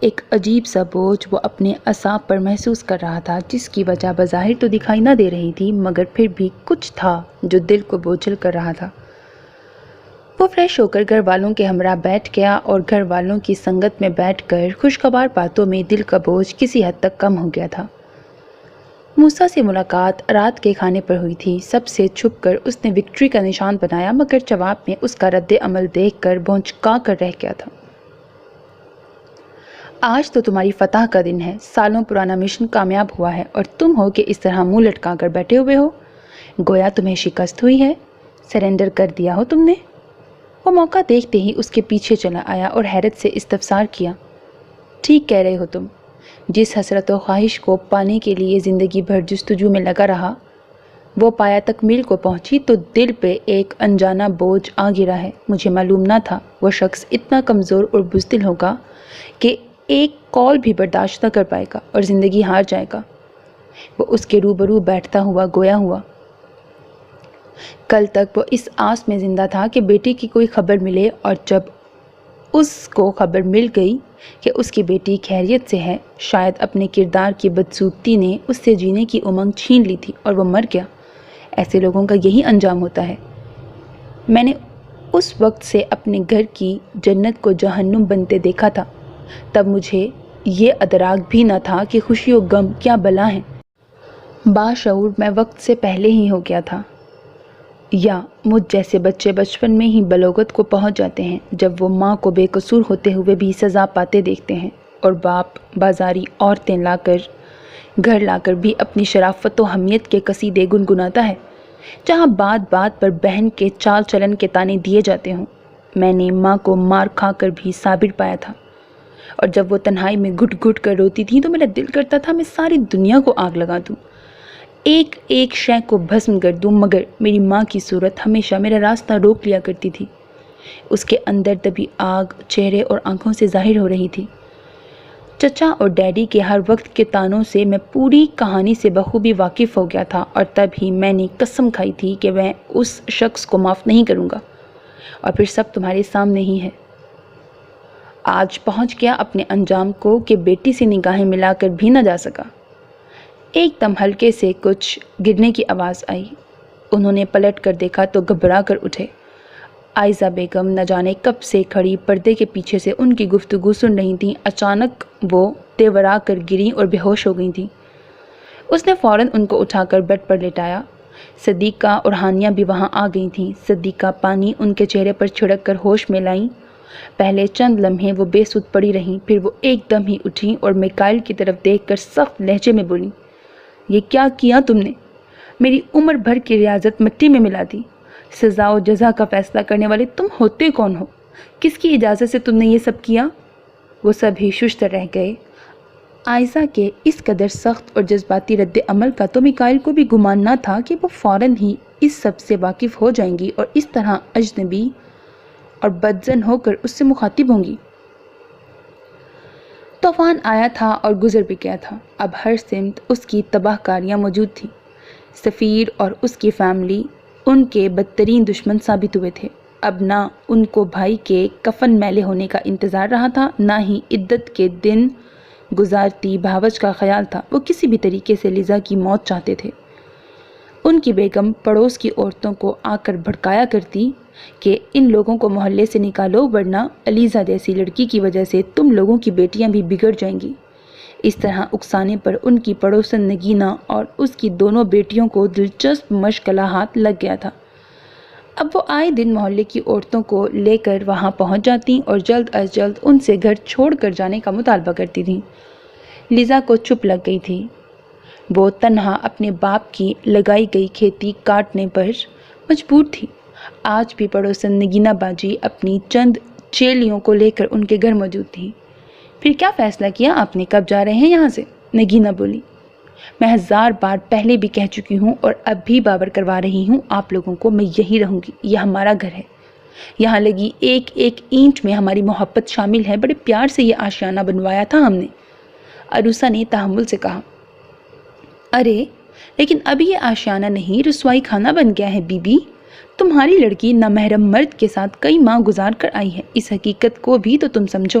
ایک عجیب سا بوجھ وہ اپنے اعصاب پر محسوس کر رہا تھا، جس کی وجہ بظاہر تو دکھائی نہ دے رہی تھی، مگر پھر بھی کچھ تھا جو دل کو بوجھل کر رہا تھا۔ وہ فریش ہو کر گھر والوں کے ہمراہ بیٹھ گیا اور گھر والوں کی سنگت میں بیٹھ کر خوشگوار باتوں میں دل کا بوجھ کسی حد تک کم ہو گیا تھا۔ موسیٰ سے ملاقات رات کے کھانے پر ہوئی تھی۔ سب سے چھپ کر اس نے وکٹری کا نشان بنایا، مگر جواب میں اس کا رد عمل دیکھ کر بھونچکا کر رہ گیا تھا۔ آج تو تمہاری فتح کا دن ہے، سالوں پرانا مشن کامیاب ہوا ہے اور تم ہو کہ اس طرح منہ لٹکا کر بیٹھے ہوئے ہو، گویا تمہیں شکست ہوئی ہے، سرنڈر کر دیا ہو تم نے۔ وہ موقع دیکھتے ہی اس کے پیچھے چلا آیا اور حیرت سے استفسار کیا، ٹھیک کہہ رہے ہو تم؟ جس حسرت و خواہش کو پانے کے لیے زندگی بھر جستجو میں لگا رہا، وہ پایا تکمیل کو پہنچی تو دل پہ ایک انجانا بوجھ آ گرا ہے۔ مجھے معلوم نہ تھا وہ شخص اتنا کمزور اور بزدل ہوگا کہ ایک کال بھی برداشت نہ کر پائے گا اور زندگی ہار جائے گا۔ وہ اس کے روبرو بیٹھتا ہوا گویا ہوا۔ کل تک وہ اس آس میں زندہ تھا کہ بیٹی کی کوئی خبر ملے، اور جب اس کو خبر مل گئی کہ اس کی بیٹی خیریت سے ہے، شاید اپنے کردار کی بدسورتی نے اس سے جینے کی امنگ چھین لی تھی اور وہ مر گیا۔ ایسے لوگوں کا یہی انجام ہوتا ہے۔ میں نے اس وقت سے اپنے گھر کی جنت کو جہنم بنتے دیکھا تھا، تب مجھے یہ ادراک بھی نہ تھا کہ خوشی و غم کیا بلا ہیں۔ باشعور میں وقت سے پہلے ہی ہو گیا تھا، یا مجھ جیسے بچے بچپن میں ہی بلوغت کو پہنچ جاتے ہیں جب وہ ماں کو بے قصور ہوتے ہوئے بھی سزا پاتے دیکھتے ہیں، اور باپ بازاری عورتیں گھر لا کر بھی اپنی شرافت و حمیت کے قصیدے گنگناتا ہے، جہاں بات بات پر بہن کے چال چلن کے تانے دیے جاتے ہوں۔ میں نے ماں کو مار کھا کر بھی صابر پایا تھا، اور جب وہ تنہائی میں گھٹ گھٹ کر روتی تھی تو میرا دل کرتا تھا میں ساری دنیا کو آگ لگا دوں، ایک ایک شے کو بھسم کر دوں، مگر میری ماں کی صورت ہمیشہ میرا راستہ روک لیا کرتی تھی۔ اس کے اندر دبی آگ چہرے اور آنکھوں سے ظاہر ہو رہی تھی۔ چچا اور ڈیڈی کے ہر وقت کے تانوں سے میں پوری کہانی سے بخوبی واقف ہو گیا تھا، اور تب ہی میں نے قسم کھائی تھی کہ میں اس شخص کو معاف نہیں کروں گا، اور پھر سب تمہارے سامنے ہی ہے۔ آج پہنچ گیا اپنے انجام کو کہ بیٹی سے نگاہیں ملا کر بھی نہ جا سکا۔ ایک دم ہلکے سے کچھ گرنے کی آواز آئی۔ انہوں نے پلٹ کر دیکھا تو گھبرا کر اٹھے۔ عائزہ بیگم نہ جانے کب سے کھڑی پردے کے پیچھے سے ان کی گفتگو سن رہی تھیں۔ اچانک وہ تیورا کر گریں اور بے ہوش ہو گئی تھیں۔ اس نے فوراً ان کو اٹھا کر بیڈ پر لٹایا۔ صدیقہ اور ہانیہ بھی وہاں آ گئی تھیں۔ صدیقہ پانی ان کے چہرے پر چھڑک کر ہوش میں لائیں۔ پہلے چند لمحے وہ بے سود پڑی رہیں، پھر وہ ایک دم ہی اٹھیں اور میکائل کی طرف دیکھ کر سخت لہجے میں بولیں، یہ کیا کیا تم نے؟ میری عمر بھر کی ریاضت مٹی میں ملا دی۔ سزا و جزا کا فیصلہ کرنے والے تم ہوتے کون ہو؟ کس کی اجازت سے تم نے یہ سب کیا؟ وہ سبھی ششدر رہ گئے۔ عائزہ کے اس قدر سخت اور جذباتی رد عمل کا تو میکائل کو بھی گمان نہ تھا کہ وہ فوراً ہی اس سب سے واقف ہو جائیں گی اور اس طرح اجنبی اور بدظن ہو کر اس سے مخاطب ہوں گی۔ طوفان آیا تھا اور گزر بھی گیا تھا۔ اب ہر سمت اس کی تباہ کاریاں موجود تھیں۔ سفیر اور اس کی فیملی ان کے بدترین دشمن ثابت ہوئے تھے۔ اب نہ ان کو بھائی کے کفن میلے ہونے کا انتظار رہا تھا، نہ ہی عدت کے دن گزارتی بھاوج کا خیال تھا۔ وہ کسی بھی طریقے سے لیزا کی موت چاہتے تھے۔ ان کی بیگم پڑوس کی عورتوں کو آ کر بھڑکایا کرتی کہ ان لوگوں کو محلے سے نکالو، ورنہ علیزہ جیسی لڑکی کی وجہ سے تم لوگوں کی بیٹیاں بھی بگڑ جائیں گی۔ اس طرح اکسانے پر ان کی پڑوسن نگینہ اور اس کی دونوں بیٹیوں کو دلچسپ مشغلہ ہاتھ لگ گیا تھا۔ اب وہ آئے دن محلے کی عورتوں کو لے کر وہاں پہنچ جاتی اور جلد از جلد ان سے گھر چھوڑ کر جانے کا مطالبہ کرتی تھیں۔ لیزا کو چپ لگ گئی تھی۔ وہ تنہا اپنے باپ کی لگائی گئی کھیتی کاٹنے پر مجبور تھی۔ آج بھی پڑوسن نگینہ باجی اپنی چند چیلیوں کو لے کر ان کے گھر موجود تھی۔ پھر کیا فیصلہ کیا آپ نے؟ کب جا رہے ہیں یہاں سے؟ نگینہ بولی۔ میں 1000 بار پہلے بھی کہہ چکی ہوں اور اب بھی باور کروا رہی ہوں آپ لوگوں کو، میں یہی رہوں گی۔ یہ ہمارا گھر ہے، یہاں لگی ایک ایک اینٹ میں ہماری محبت شامل ہے۔ بڑے پیار سے یہ آشیانہ بنوایا تھا ہم نے، عروسہ نے تحمل سے کہا۔ ارے لیکن اب یہ آشیانہ نہیں، رسوائی خانہ بن گیا ہے۔ بی بی، تمہاری لڑکی نامحرم مرد کے ساتھ کئی ماہ گزار کر آئی ہے، اس حقیقت کو بھی تو تم سمجھو۔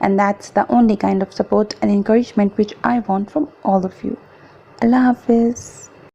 and that's the only kind of support and encouragement which I want from all of you. Allah Hafiz.